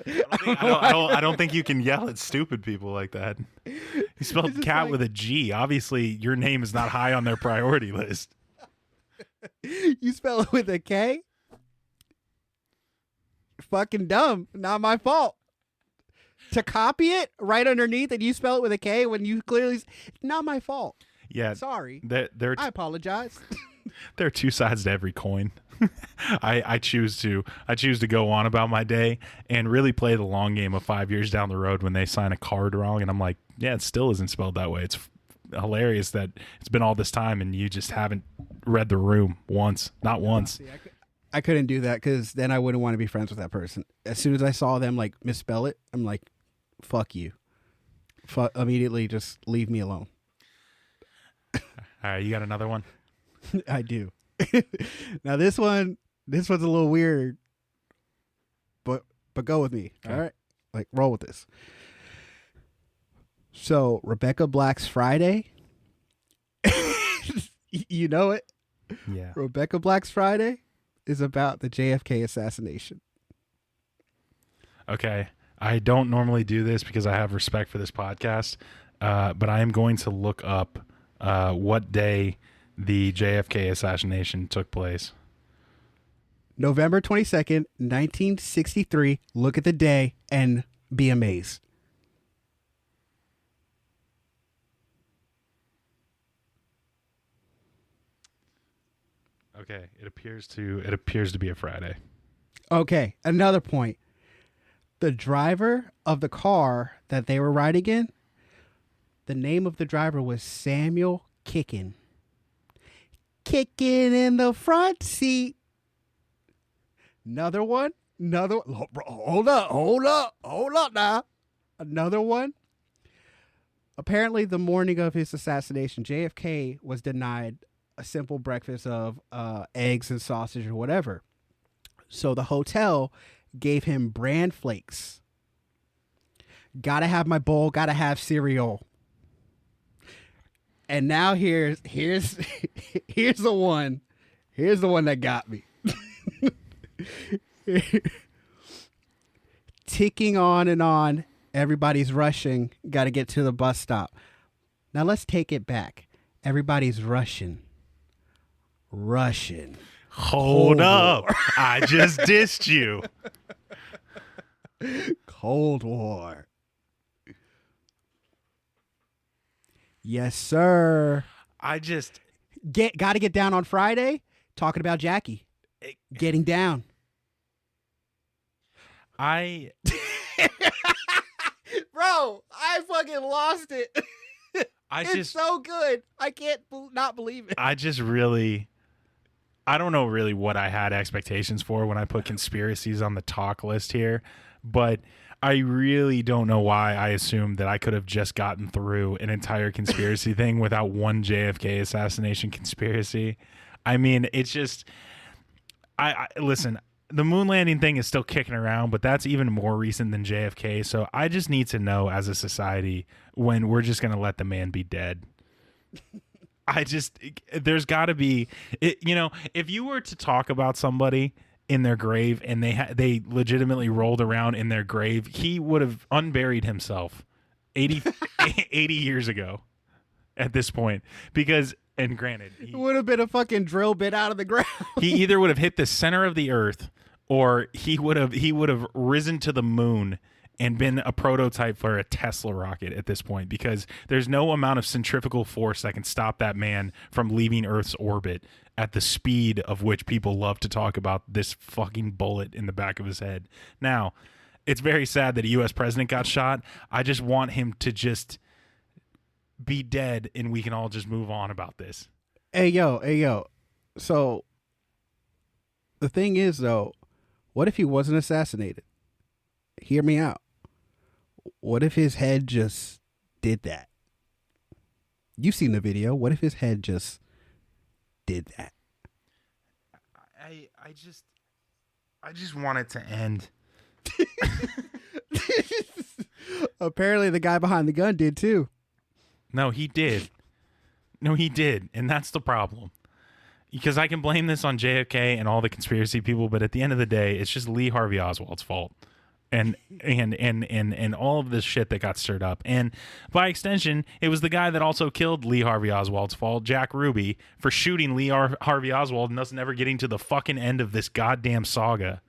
I don't think you can yell at stupid people like that. You spelled cat with a G. Obviously, your name is not high on their priority list. You spell it with a K? Fucking dumb. Not my fault. To copy it right underneath and you spell it with a K when you clearly... Not my fault. Yeah. Sorry. I apologize. There are two sides to every coin. I choose to go on about my day and really play the long game of 5 years down the road when they sign a card wrong, and I'm like, yeah, it still isn't spelled that way. It's hilarious that it's been all this time and you just haven't read the room once, not once. See, I couldn't do that, because then I wouldn't want to be friends with that person. As soon as I saw them like misspell it, I'm like, fuck you. Immediately just leave me alone. All right, you got another one? I do. Now this one's a little weird, but go with me. Okay. All right, like roll with this. So Rebecca Black's Friday, you know it. Yeah. Rebecca Black's Friday is about the JFK assassination. Okay, I don't normally do this because I have respect for this podcast, but I am going to look up what day the JFK assassination took place. November 22nd, 1963. Look at the day and be amazed. Okay, it appears to be a Friday. Okay, another point. The driver of the car that they were riding in, the name of the driver was Samuel Kicken. kicking in the front seat. Another one. Hold up now. Another one. Apparently, the morning of his assassination, JFK was denied a simple breakfast of eggs and sausage or whatever. So the hotel gave him bran flakes. Gotta have my bowl, gotta have cereal. And now here's the one. Here's the one that got me. Ticking on and on. Everybody's rushing. Got to get to the bus stop. Now let's take it back. Everybody's rushing. Hold up. I just dissed you. Cold War. Yes, sir. Got to get down on Friday. Talking about Jackie. Getting down. Bro, I fucking lost it. It's so good. I can't not believe it. I don't know really what I had expectations for when I put conspiracies on the talk list here, but I really don't know why I assumed that I could have just gotten through an entire conspiracy thing without one JFK assassination conspiracy. I mean, it's just, I listen, the moon landing thing is still kicking around, but that's even more recent than JFK. So I just need to know as a society when we're just going to let the man be dead. There's got to be, if you were to talk about somebody in their grave and they legitimately rolled around in their grave, he would have unburied himself 80 years ago at this point, because, and granted, it would have been a fucking drill bit out of the ground. He either would have hit the center of the earth, or he would have risen to the moon and been a prototype for a Tesla rocket at this point, because there's no amount of centrifugal force that can stop that man from leaving Earth's orbit at the speed of which people love to talk about this fucking bullet in the back of his head. Now, it's very sad that a U.S. president got shot. I just want him to just be dead and we can all just move on about this. Hey yo. So the thing is, though, what if he wasn't assassinated? Hear me out. What if his head just did that? You've seen the video. What if his head just did that? I just want it to end. Apparently the guy behind the gun did too. No, he did. And that's the problem. Because I can blame this on JFK and all the conspiracy people, but at the end of the day, it's just Lee Harvey Oswald's fault. And all of this shit that got stirred up. And by extension, it was the guy that also killed Lee Harvey Oswald's fault, Jack Ruby, for shooting Lee Harvey Oswald and thus never getting to the fucking end of this goddamn saga.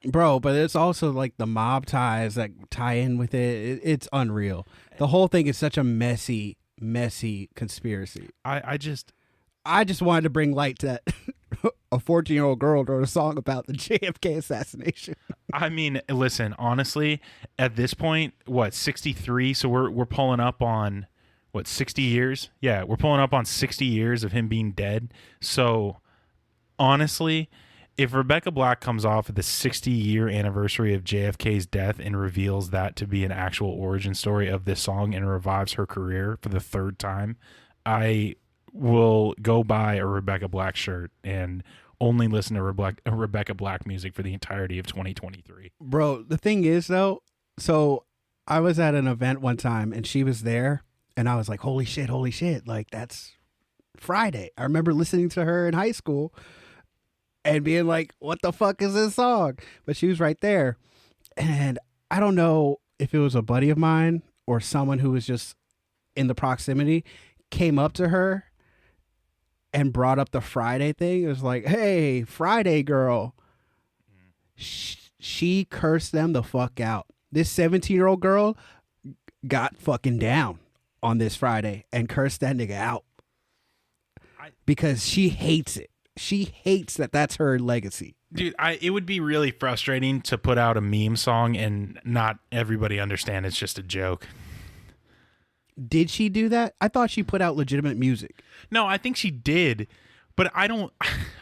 Bro, but it's also like the mob ties that tie in with it. It's unreal. The whole thing is such a messy conspiracy. I just wanted to bring light to that. A 14-year-old girl wrote a song about the JFK assassination. I mean, listen, honestly, at this point, 63? So we're pulling up on 60 years? Yeah, we're pulling up on 60 years of him being dead. So honestly, if Rebecca Black comes off at the 60-year anniversary of JFK's death and reveals that to be an actual origin story of this song and revives her career for the third time, I will go buy a Rebecca Black shirt and only listen to Rebecca Black music for the entirety of 2023. Bro, the thing is, though, so I was at an event one time and she was there and I was like, holy shit, like that's Friday. I remember listening to her in high school and being like, what the fuck is this song? But she was right there. And I don't know if it was a buddy of mine or someone who was just in the proximity came up to her and brought up the Friday thing. It was like, hey, Friday girl. She cursed them the fuck out. This 17-year-old girl got fucking down on this Friday and cursed that nigga out because she hates it. She hates that that's her legacy. Dude, it would be really frustrating to put out a meme song and not everybody understand it's just a joke. Did she do that? I thought she put out legitimate music. No, I think she did, But I don't.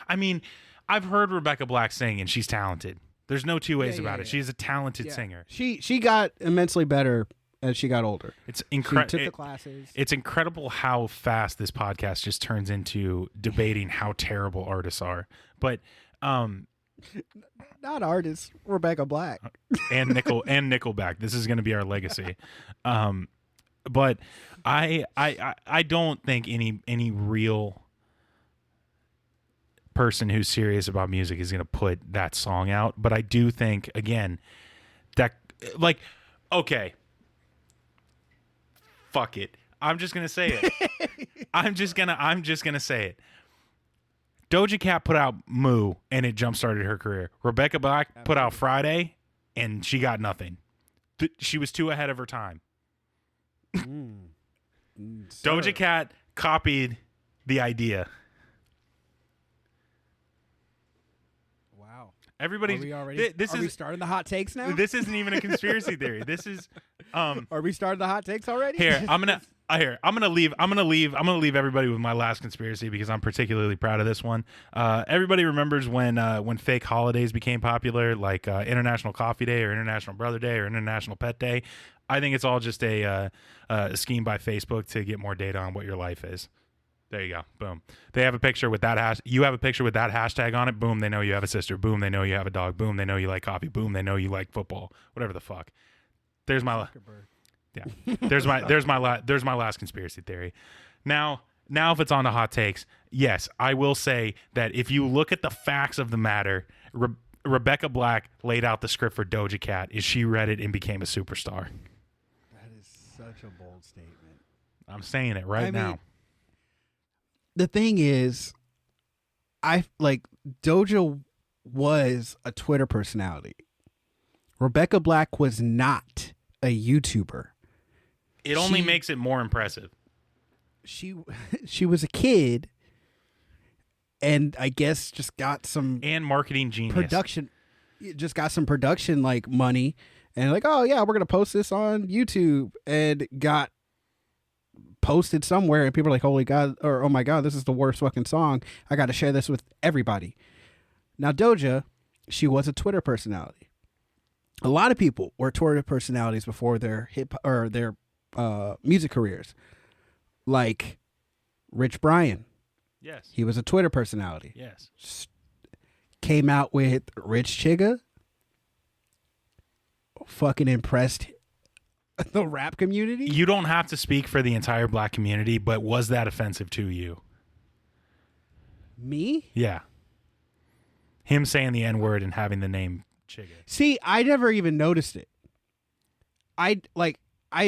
I mean, I've heard Rebecca Black sing, and she's talented. There's no two ways about it. She's a talented singer. She got immensely better as she got older. It's She incredible. took the classes. It's incredible how fast this podcast just turns into debating how terrible artists are. But Not artists. Rebecca Black. and Nickelback. This is going to be our legacy. But I don't think any real person who's serious about music is going to put that song out. But I do think, again, that, like, okay, fuck it. I'm just going to say it. I'm just going to say it. Doja Cat put out Moo, and it jump-started her career. Rebecca Black put out Friday, and she got nothing. She was too ahead of her time. Doja Cat copied the idea. Wow. Everybody's. Are we starting the hot takes now? This isn't even a conspiracy theory. This is. Are we starting the hot takes already? Here, I'm gonna leave everybody with my last conspiracy because I'm particularly proud of this one. Everybody remembers when fake holidays became popular, like International Coffee Day or International Brother Day or International Pet Day. I think it's all just a scheme by Facebook to get more data on what your life is. There you go. Boom. They have a picture with that you have a picture with that hashtag on it. Boom. They know you have a sister. Boom. They know you have a dog. Boom. They know you like coffee. Boom. They know you like football. Whatever the fuck. There's my there's my last conspiracy theory. Now if it's on the hot takes, yes, I will say that if you look at the facts of the matter, Rebecca Black laid out the script for Doja Cat. She read it and became a superstar. That is such a bold statement. I'm saying it right now. The thing is, Doja was a Twitter personality. Rebecca Black was not a YouTuber. It only makes it more impressive. She was a kid, and I guess just got some and marketing genius production. Just got some production like money, and like, oh yeah, we're gonna post this on YouTube, and got posted somewhere, and people are like, holy god, or oh my god, this is the worst fucking song. I got to share this with everybody. Now Doja, she was a Twitter personality. A lot of people were Twitter personalities before their their music careers, like Rich Brian. Yes, he was a Twitter personality. Yes, came out with Rich Chigga. Fucking impressed the rap community. You don't have to speak for the entire black community, but was that offensive to you? Me? Yeah. Him saying the N-word and having the name Chigga. See, I never even noticed it. I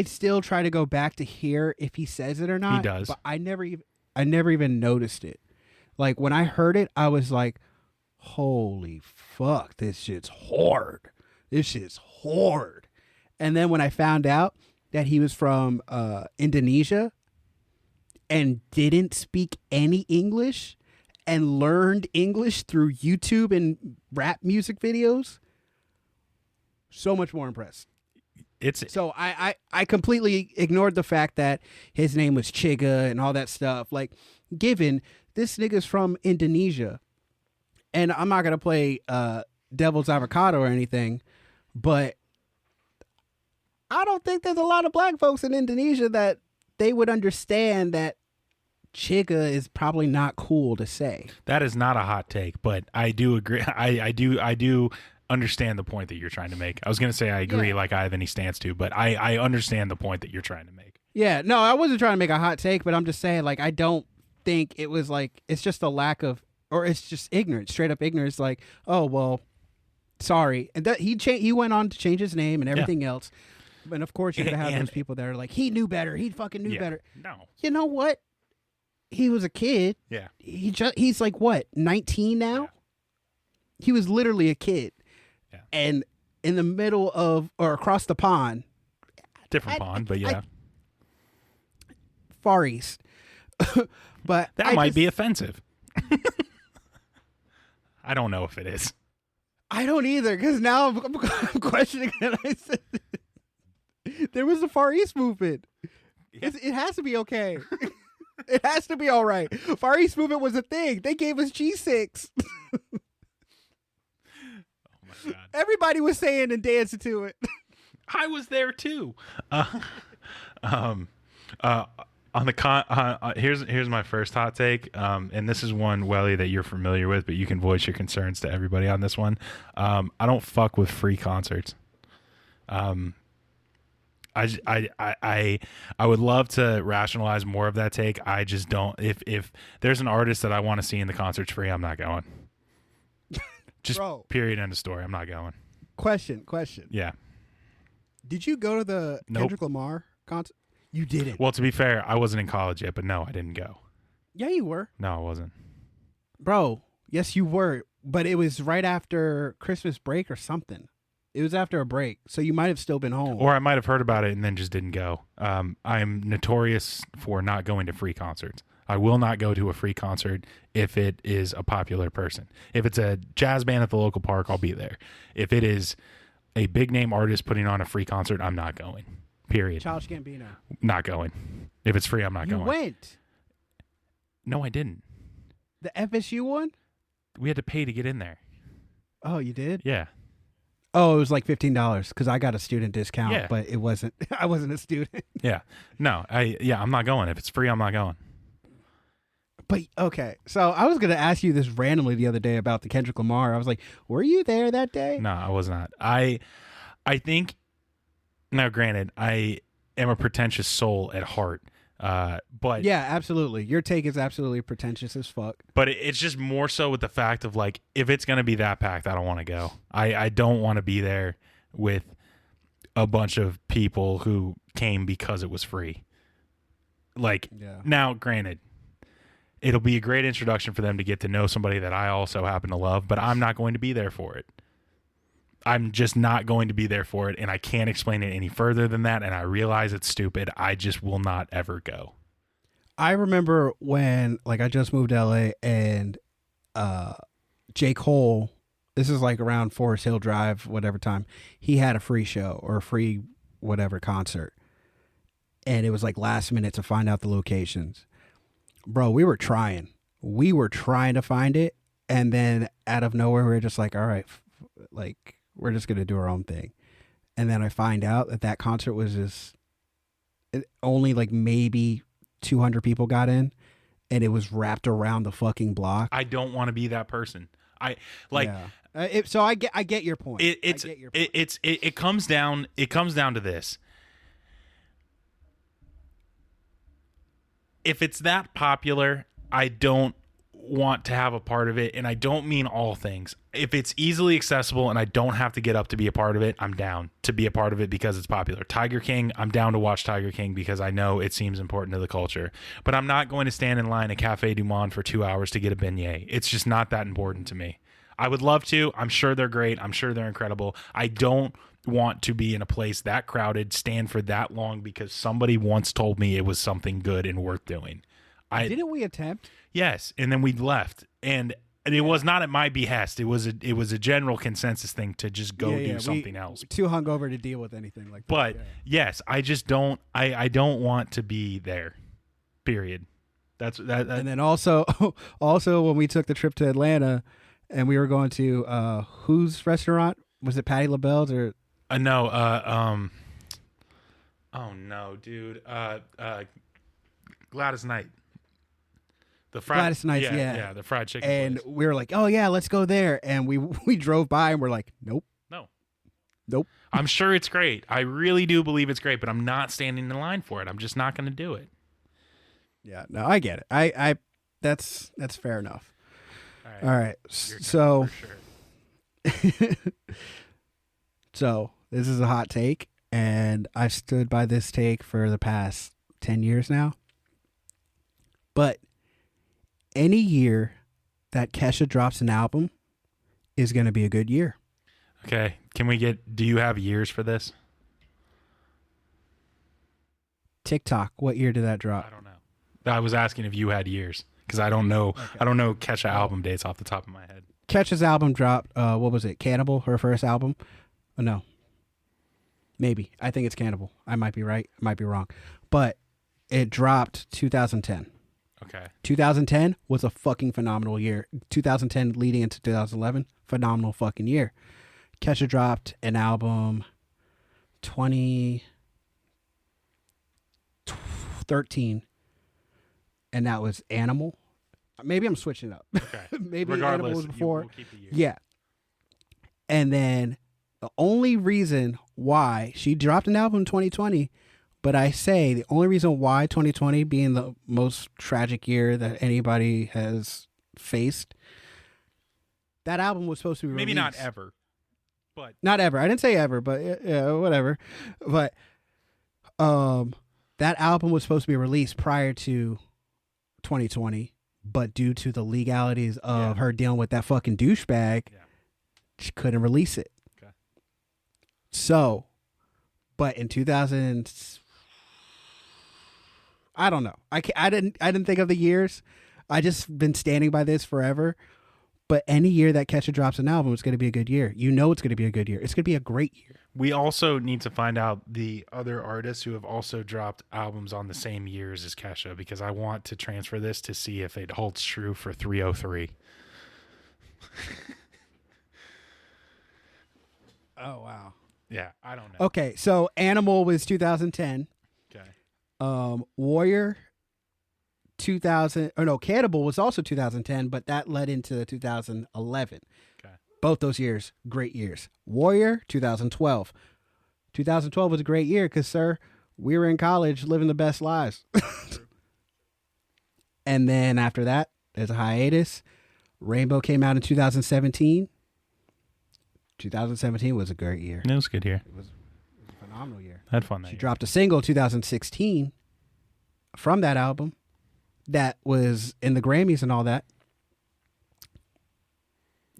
still try to go back to hear if he says it or not. He does. But I never even noticed it. Like when I heard it, I was like, holy fuck, this shit's hard. This shit's hard. And then when I found out that he was from Indonesia and didn't speak any English and learned English through YouTube and rap music videos, so much more impressed. So I completely ignored the fact that his name was Chigga and all that stuff. Like, given this nigga's from Indonesia, and I'm not going to play devil's avocado or anything, but I don't think there's a lot of black folks in Indonesia that they would understand that Chigga is probably not cool to say. That is not a hot take, but I do agree. I do understand the point that you're trying to make. I was going to say I agree like I have any stance to, but I understand the point that you're trying to make. Yeah, no, I wasn't trying to make a hot take, but I'm just saying, like, I don't think it was like, it's just a lack of, or it's just ignorance, straight up ignorance. Like, oh, well, sorry. And that he went on to change his name and everything else. And of course, you're going to have those people that are like, he knew better. He fucking knew better. No. You know what? He was a kid. Yeah. He's like, what, 19 now? Yeah. He was literally a kid. Yeah. And in the middle of, or across the pond. Different pond, but yeah. Far East. But that might be offensive. I don't know if it is. I don't either, because now I'm questioning it. I said, there was the Far East movement. Yeah. It has to be okay. It has to be all right. Far East Movement was a thing. They gave us G6. Oh my god! Everybody was saying and dancing to it. I was there too. On the here's my first hot take, and this is one, Welly, that you're familiar with, but you can voice your concerns to everybody on this one. I don't fuck with free concerts. I would love to rationalize more of that take. I just don't. If there's an artist that I want to see in the concert's free, I'm not going. Just Bro. Period, end of story. I'm not going. Question. Yeah. Did you go to the Nope. Kendrick Lamar concert? You didn't. Well, to be fair, I wasn't in college yet, but no, I didn't go. Yeah, you were. No, I wasn't. Bro, yes, you were. But it was right after Christmas break or something. It was after a break, so you might have still been home. Or I might have heard about it and then just didn't go. I'm notorious for not going to free concerts. I will not go to a free concert if it is a popular person. If it's a jazz band at the local park, I'll be there. If it is a big name artist putting on a free concert, I'm not going. Period. Childish Gambino. Not going. If it's free, I'm not You going. went. No, I didn't. The FSU one? We had to pay to get in there. Oh, you did? Yeah. Oh, it was like $15 because I got a student discount, Yeah. but it wasn't. I wasn't a student. Yeah. No, I'm not going. If it's free, I'm not going. But okay, so I was gonna ask you this randomly the other day about the Kendrick Lamar. I was like, "Were you there that day?" No, I was not. I think. Now, granted, I am a pretentious soul at heart, but Yeah, absolutely. Your take is absolutely pretentious as fuck. But it's just more so with the fact of like, if it's gonna be that packed, I don't want to go. I don't want to be there with a bunch of people who came because it was free. Like, Yeah. Now, granted, it'll be a great introduction for them to get to know somebody that I also happen to love, but I'm not going to be there for it. I'm just not going to be there for it, and I can't explain it any further than that, and I realize it's stupid. I just will not ever go. I remember when, like, I just moved to LA and J. Cole, this is like around Forest Hill Drive, whatever time, he had a free show or a free whatever concert. And it was like last minute to find out the locations. Bro, we were trying. We were trying to find it. And then out of nowhere, we were just like, all right, like, we're just going to do our own thing. And then I find out that concert was just only like maybe 200 people got in, and it was wrapped around the fucking block. I don't want to be that person. I like. Yeah. So I get your point. I get your point. It comes down to this. If it's that popular, I don't want to have a part of it, and I don't mean all things. If it's easily accessible and I don't have to get up to be a part of it, I'm down to be a part of it because it's popular. Tiger King, I'm down to watch Tiger King because I know it seems important to the culture. But I'm not going to stand in line at Cafe Du Monde for 2 hours to get a beignet. It's just not that important to me. I would love to. I'm sure they're great. I'm sure they're incredible. I don't want to be in a place that crowded, stand for that long because somebody once told me it was something good and worth doing. Didn't we attempt? Yes, and then we left, and it was not at my behest. It was a general consensus thing to just go do something else. Too hungover to deal with anything like that. But yes, I just don't. I don't want to be there. Period. That's that. And then also when we took the trip to Atlanta, and we were going to whose restaurant was it? Patti LaBelle's or no. Oh no, dude. Gladys Knight. The fried, Gladys Knight's, yeah, the fried chicken. And place. we were like, oh yeah, let's go there. And we drove by and we're like, nope. Nope. I'm sure it's great. I really do believe it's great, but I'm not standing in line for it. I'm just not going to do it. Yeah, no, I get it. I that's fair enough. All right. Your So, turn, for sure. so this is a hot take, and I've stood by this take for the past 10 years now. But any year that Kesha drops an album is going to be a good year. Okay. Do you have years for this? TikTok, what year did that I drop? don't know. I was asking if you had years because I don't know. Okay. I don't know Kesha album dates off the top of my head. Kesha's album dropped, what was it? Cannibal, her first album? Oh, no. Maybe. I think it's Cannibal. I might be right. I might be wrong. But it dropped 2010. Okay. 2010 was a fucking phenomenal year. 2010 leading into 2011, phenomenal fucking year. Kesha dropped an album 2013, and that was Animal. Maybe I'm switching it up. Okay. Maybe Regardless, Animal was before. we'll keep the year. Yeah. And then the only reason why she dropped an album in 2020, but I say the only reason why 2020 being the most tragic year that anybody has faced, that album was supposed to be Maybe released. not ever, but Not ever. I didn't say ever, but yeah, whatever. But that album was supposed to be released prior to 2020, but due to the legalities of her dealing with that fucking douchebag, she couldn't release it. Okay. So, but in 2000, I don't know. I didn't think of the years. I just been standing by this forever. But any year that Kesha drops an album, it's going to be a good year. You know it's going to be a good year. It's going to be a great year. We also need to find out the other artists who have also dropped albums on the same years as Kesha, because I want to transfer this to see if it holds true for 303. Oh, wow. Yeah, I don't know. Okay, so Animal was 2010. Okay. Warrior 2000, or no, Cannibal was also 2010, but that led into 2011. Okay. Both those years, great years. Warrior 2012. 2012 was a great year because, sir, we were in college living the best lives. And then after that, there's a hiatus. Rainbow came out in 2017. 2017 was a great year. It was a good year. It was a phenomenal year. I had fun that She year. dropped a single 2016 from that album that was in the Grammys and all that.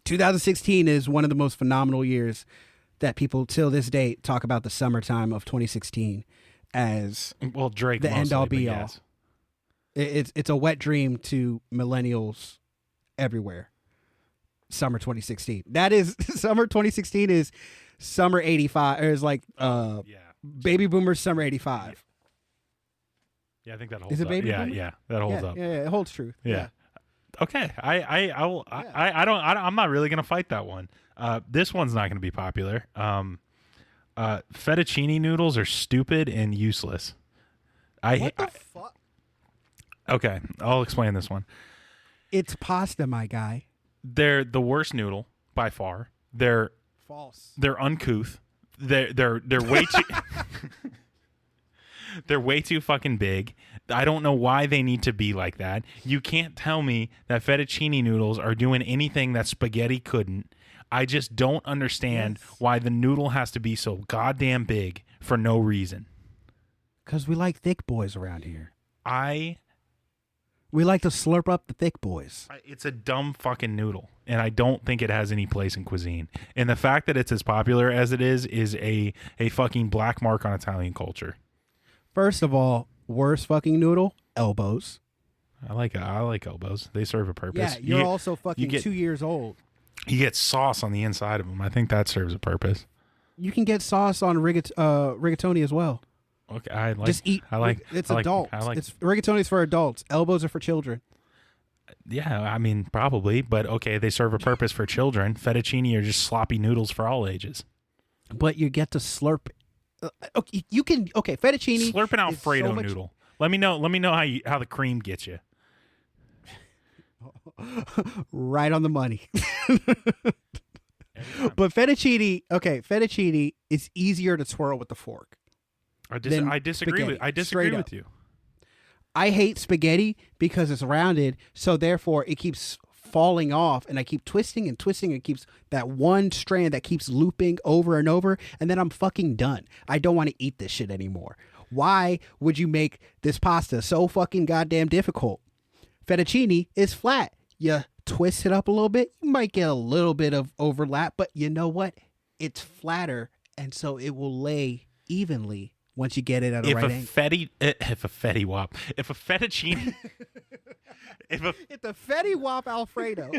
2016 is one of the most phenomenal years that people till this day talk about the summertime of 2016 as Well, Drake the mostly, end all but be all. yes. It's a wet dream to millennials everywhere. Summer 2016. That is summer 2016 is summer 85 or is like baby boomers summer 85. Yeah, I think that holds Is it up. baby Yeah, boomer? yeah, that holds up. Yeah, it holds true. Yeah. Okay. I'm not really gonna fight that one. This one's not gonna be popular. Fettuccine noodles are stupid and useless. What the fuck? Okay, I'll explain this one. It's pasta, my guy. They're the worst noodle by far. They're False. They're uncouth. They're way too they're way too fucking big. I don't know why they need to be like that. You can't tell me that fettuccine noodles are doing anything that spaghetti couldn't. I just don't understand why the noodle has to be so goddamn big for no reason. Because we like thick boys around here. We like to slurp up the thick boys. It's a dumb fucking noodle, and I don't think it has any place in cuisine. And the fact that it's as popular as it is a fucking black mark on Italian culture. First of all, worst fucking noodle, elbows. I like elbows. They serve a purpose. Yeah, you're also fucking 2 years old. You get sauce on the inside of them. I think that serves a purpose. You can get sauce on rigatoni as well. Okay, Just eat. It's adults. It's rigatoni's for adults. Elbows are for children. Yeah, I mean probably, but okay, they serve a purpose for children. Fettuccine are just sloppy noodles for all ages. But you get to slurp. Okay, you can. Okay, fettuccine. Slurp an Alfredo noodle. Let me know how the cream gets you. Right on the money. But fettuccine is easier to twirl with the fork. I disagree with you. I hate spaghetti because it's rounded, so therefore it keeps falling off, and I keep twisting and twisting. It keeps that one strand that keeps looping over and over, and then I'm fucking done. I don't want to eat this shit anymore. Why would you make this pasta so fucking goddamn difficult? Fettuccine is flat. You twist it up a little bit, you might get a little bit of overlap, but you know what? It's flatter, and so it will lay evenly once you get it at a right angle. If a fettuccine, It's a Fetty Wap Alfredo.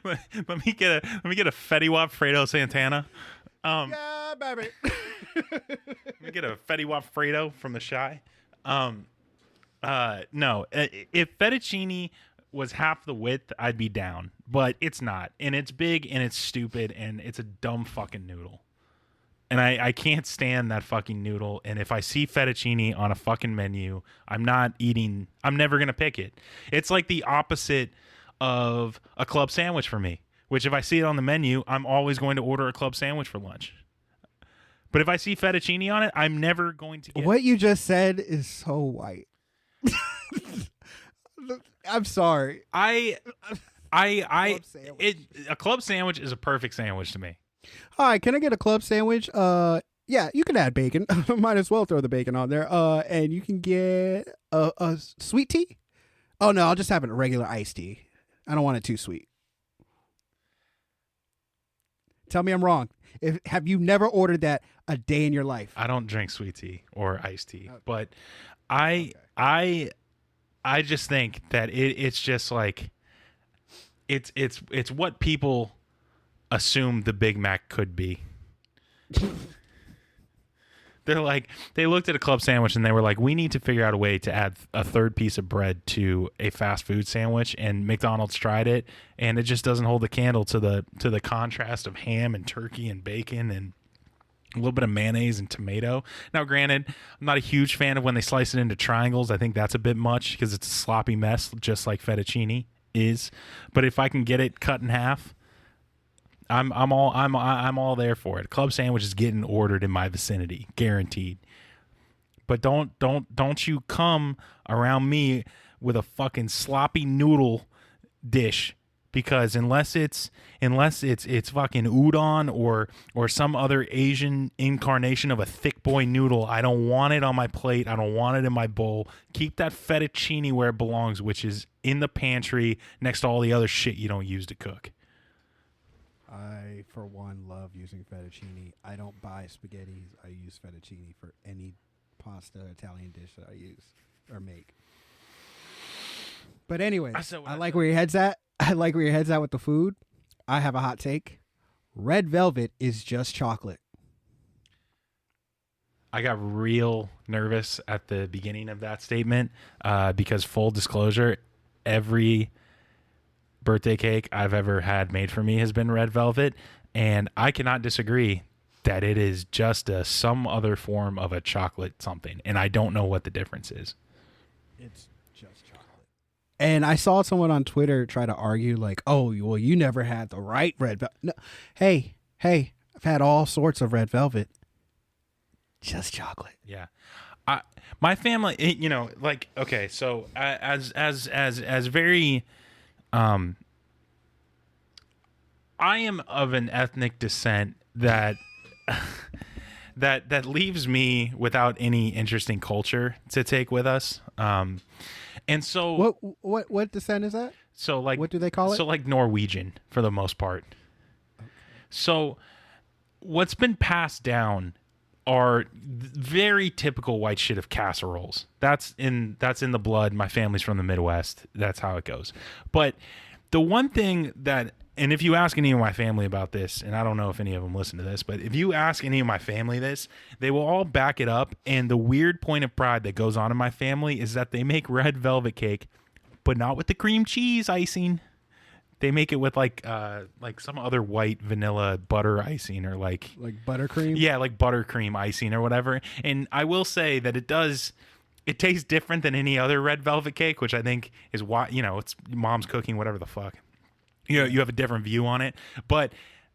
let me get a Fetty Wap Fredo Santana. Yeah, baby. Let me get a Fetty Wap Fredo from the Shy. No. If fettuccine was half the width, I'd be down. But it's not. And it's big and it's stupid and it's a dumb fucking noodle. And I can't stand that fucking noodle. And if I see fettuccine on a fucking menu, I'm not eating. I'm never going to pick it. It's like the opposite of a club sandwich for me, which if I see it on the menu, I'm always going to order a club sandwich for lunch. But if I see fettuccine on it, I'm never going to get What you just said is so white. I'm sorry. a club sandwich is a perfect sandwich to me. Hi, can I get a club sandwich? Yeah, you can add bacon. Might as well throw the bacon on there. And you can get a sweet tea. Oh no, I'll just have a regular iced tea. I don't want it too sweet. Tell me I'm wrong. Have you never ordered that a day in your life? I don't drink sweet tea or iced tea, but I just think that it's just like it's what people assume the Big Mac could be. They're like, they looked at a club sandwich and they were like, we need to figure out a way to add a third piece of bread to a fast food sandwich, and McDonald's tried it and it just doesn't hold the candle to the contrast of ham and turkey and bacon and a little bit of mayonnaise and tomato. Now, granted, I'm not a huge fan of when they slice it into triangles. I think that's a bit much because it's a sloppy mess, just like fettuccine is. But if I can get it cut in half, I'm all there for it. Club sandwich is getting ordered in my vicinity, guaranteed. But don't you come around me with a fucking sloppy noodle dish, because unless it's fucking udon or some other Asian incarnation of a thick boy noodle, I don't want it on my plate. I don't want it in my bowl. Keep that fettuccine where it belongs, which is in the pantry next to all the other shit you don't use to cook. I, for one, love using fettuccine. I don't buy spaghetti. I use fettuccine for any pasta Italian dish that I use or make. But anyway, I like where your head's at. I like where your head's at with the food. I have a hot take. Red velvet is just chocolate. I got real nervous at the beginning of that statement because, full disclosure, every birthday cake I've ever had made for me has been red velvet, and I cannot disagree that it is just some other form of a chocolate something, and I don't know what the difference is. It's just chocolate. And I saw someone on Twitter try to argue like, oh, well, you never had the right red velvet. No. Hey, I've had all sorts of red velvet. Just chocolate. Yeah. My family, like, okay, so as very I am of an ethnic descent that that leaves me without any interesting culture to take with us. And so what descent is that? So like, what do they call it? So like Norwegian for the most part. Okay. So what's been passed down are very typical white shit of casseroles. That's in the blood. My family's from the Midwest. That's how it goes. But the one thing that, and if you ask any of my family about this, and I don't know if any of them listen to this, but if you ask any of my family this, they will all back it up. And the weird point of pride that goes on in my family is that they make red velvet cake, but not with the cream cheese icing. They make it with like some other white vanilla butter icing, or like buttercream. Yeah, like buttercream icing or whatever. And I will say that it tastes different than any other red velvet cake, which I think is why, it's mom's cooking, whatever the fuck. You have a different view on it. But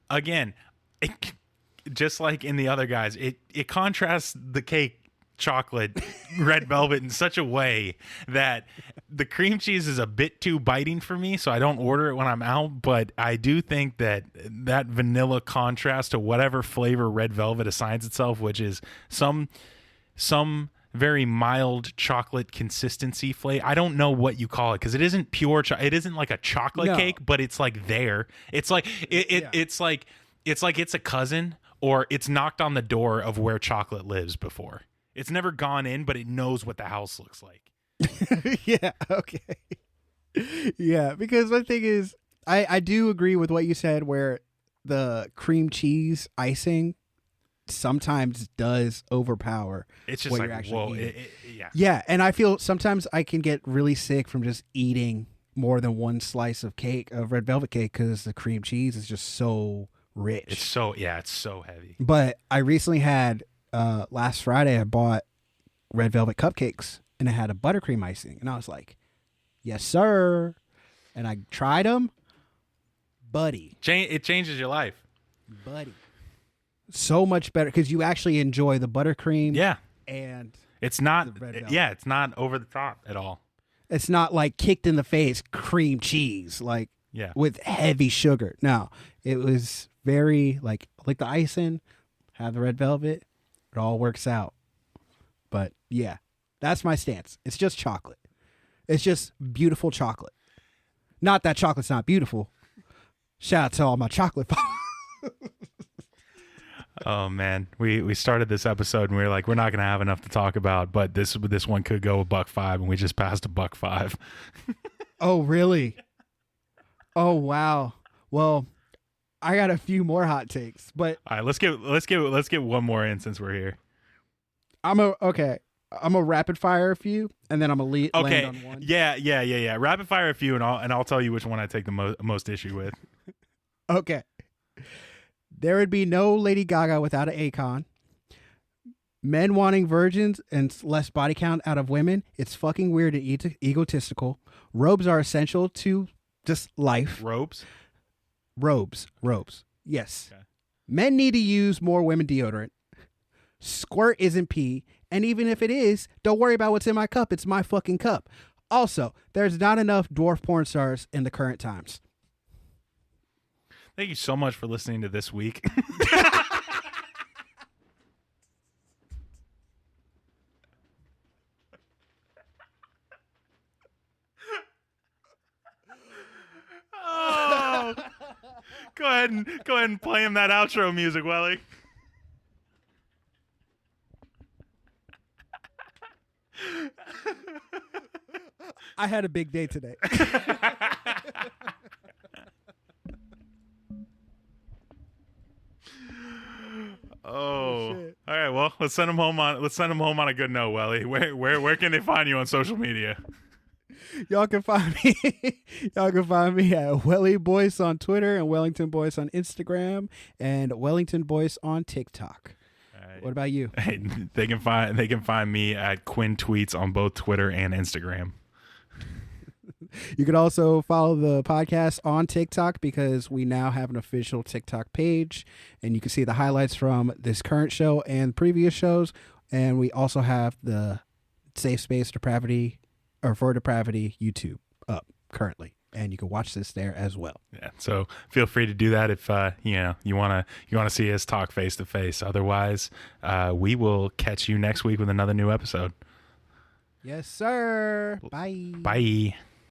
again, just like in the other guys, it contrasts the cake chocolate red velvet in such a way that the cream cheese is a bit too biting for me, so I don't order it when I'm out. But I do think that vanilla contrast to whatever flavor red velvet assigns itself, which is some very mild chocolate consistency flavor. I don't know what you call it, because it isn't pure it isn't like a chocolate cake, but it's like there. It's like it's like it's a cousin, or it's knocked on the door of where chocolate lives before. It's never gone in, but it knows what the house looks like. Yeah, okay. Yeah, because one thing is, I do agree with what you said, where the cream cheese icing sometimes does overpower. It's just what like, you're actually whoa, eating. Yeah, and I feel sometimes I can get really sick from just eating more than one slice of cake, of red velvet cake, because the cream cheese is just so rich. It's so heavy. But I recently had, last Friday, I bought red velvet cupcakes, and it had a buttercream icing, and I was like, yes, sir. And I tried them, buddy. It changes your life. Buddy. So much better, because you actually enjoy the buttercream. Yeah. And it's not, it's not over the top at all. It's not like kicked in the face cream cheese, like with heavy sugar. No, it was very like the icing, have the red velvet. It all works out. But yeah, that's my stance. It's just chocolate. It's just beautiful chocolate. Not that chocolate's not beautiful. Shout out to all my chocolate. Oh man, we started this episode and we were like, we're not gonna have enough to talk about, but this one could go $1.05, and we just passed $1.05. Oh really? Oh wow. Well, I got a few more hot takes, but all right, let's get one more in since we're here. I'm a rapid fire a few, and then I'm gonna land on one. Yeah. Rapid fire a few, and I'll tell you which one I take the most issue with. Okay. There would be no Lady Gaga without an Akon. Men wanting virgins and less body count out of women. It's fucking weird and egotistical. Robes are essential to just life. Robes. Yes. Okay. Men need to use more women deodorant. Squirt isn't pee. And even if it is, don't worry about what's in my cup. It's my fucking cup. Also, there's not enough dwarf porn stars in the current times. Thank you so much for listening to This Week. Oh, go ahead and play him that outro music, Welly. I had a big day today. Oh, all right. Well, let's send them home on a good note, Welly. Where can they find you on social media? Y'all can find me at Welly Boyce on Twitter and Wellington Boyce on Instagram and Wellington Boyce on TikTok. Right. What about you? Hey, they can find me at Quinn Tweets on both Twitter and Instagram. You can also follow the podcast on TikTok, because we now have an official TikTok page, and you can see the highlights from this current show and previous shows. And we also have the Safe Space Depravity for Depravity YouTube up currently, and you can watch this there as well. Yeah, so feel free to do that if you want to see us talk face to face. Otherwise, we will catch you next week with another new episode. Yes, sir. Bye. Bye.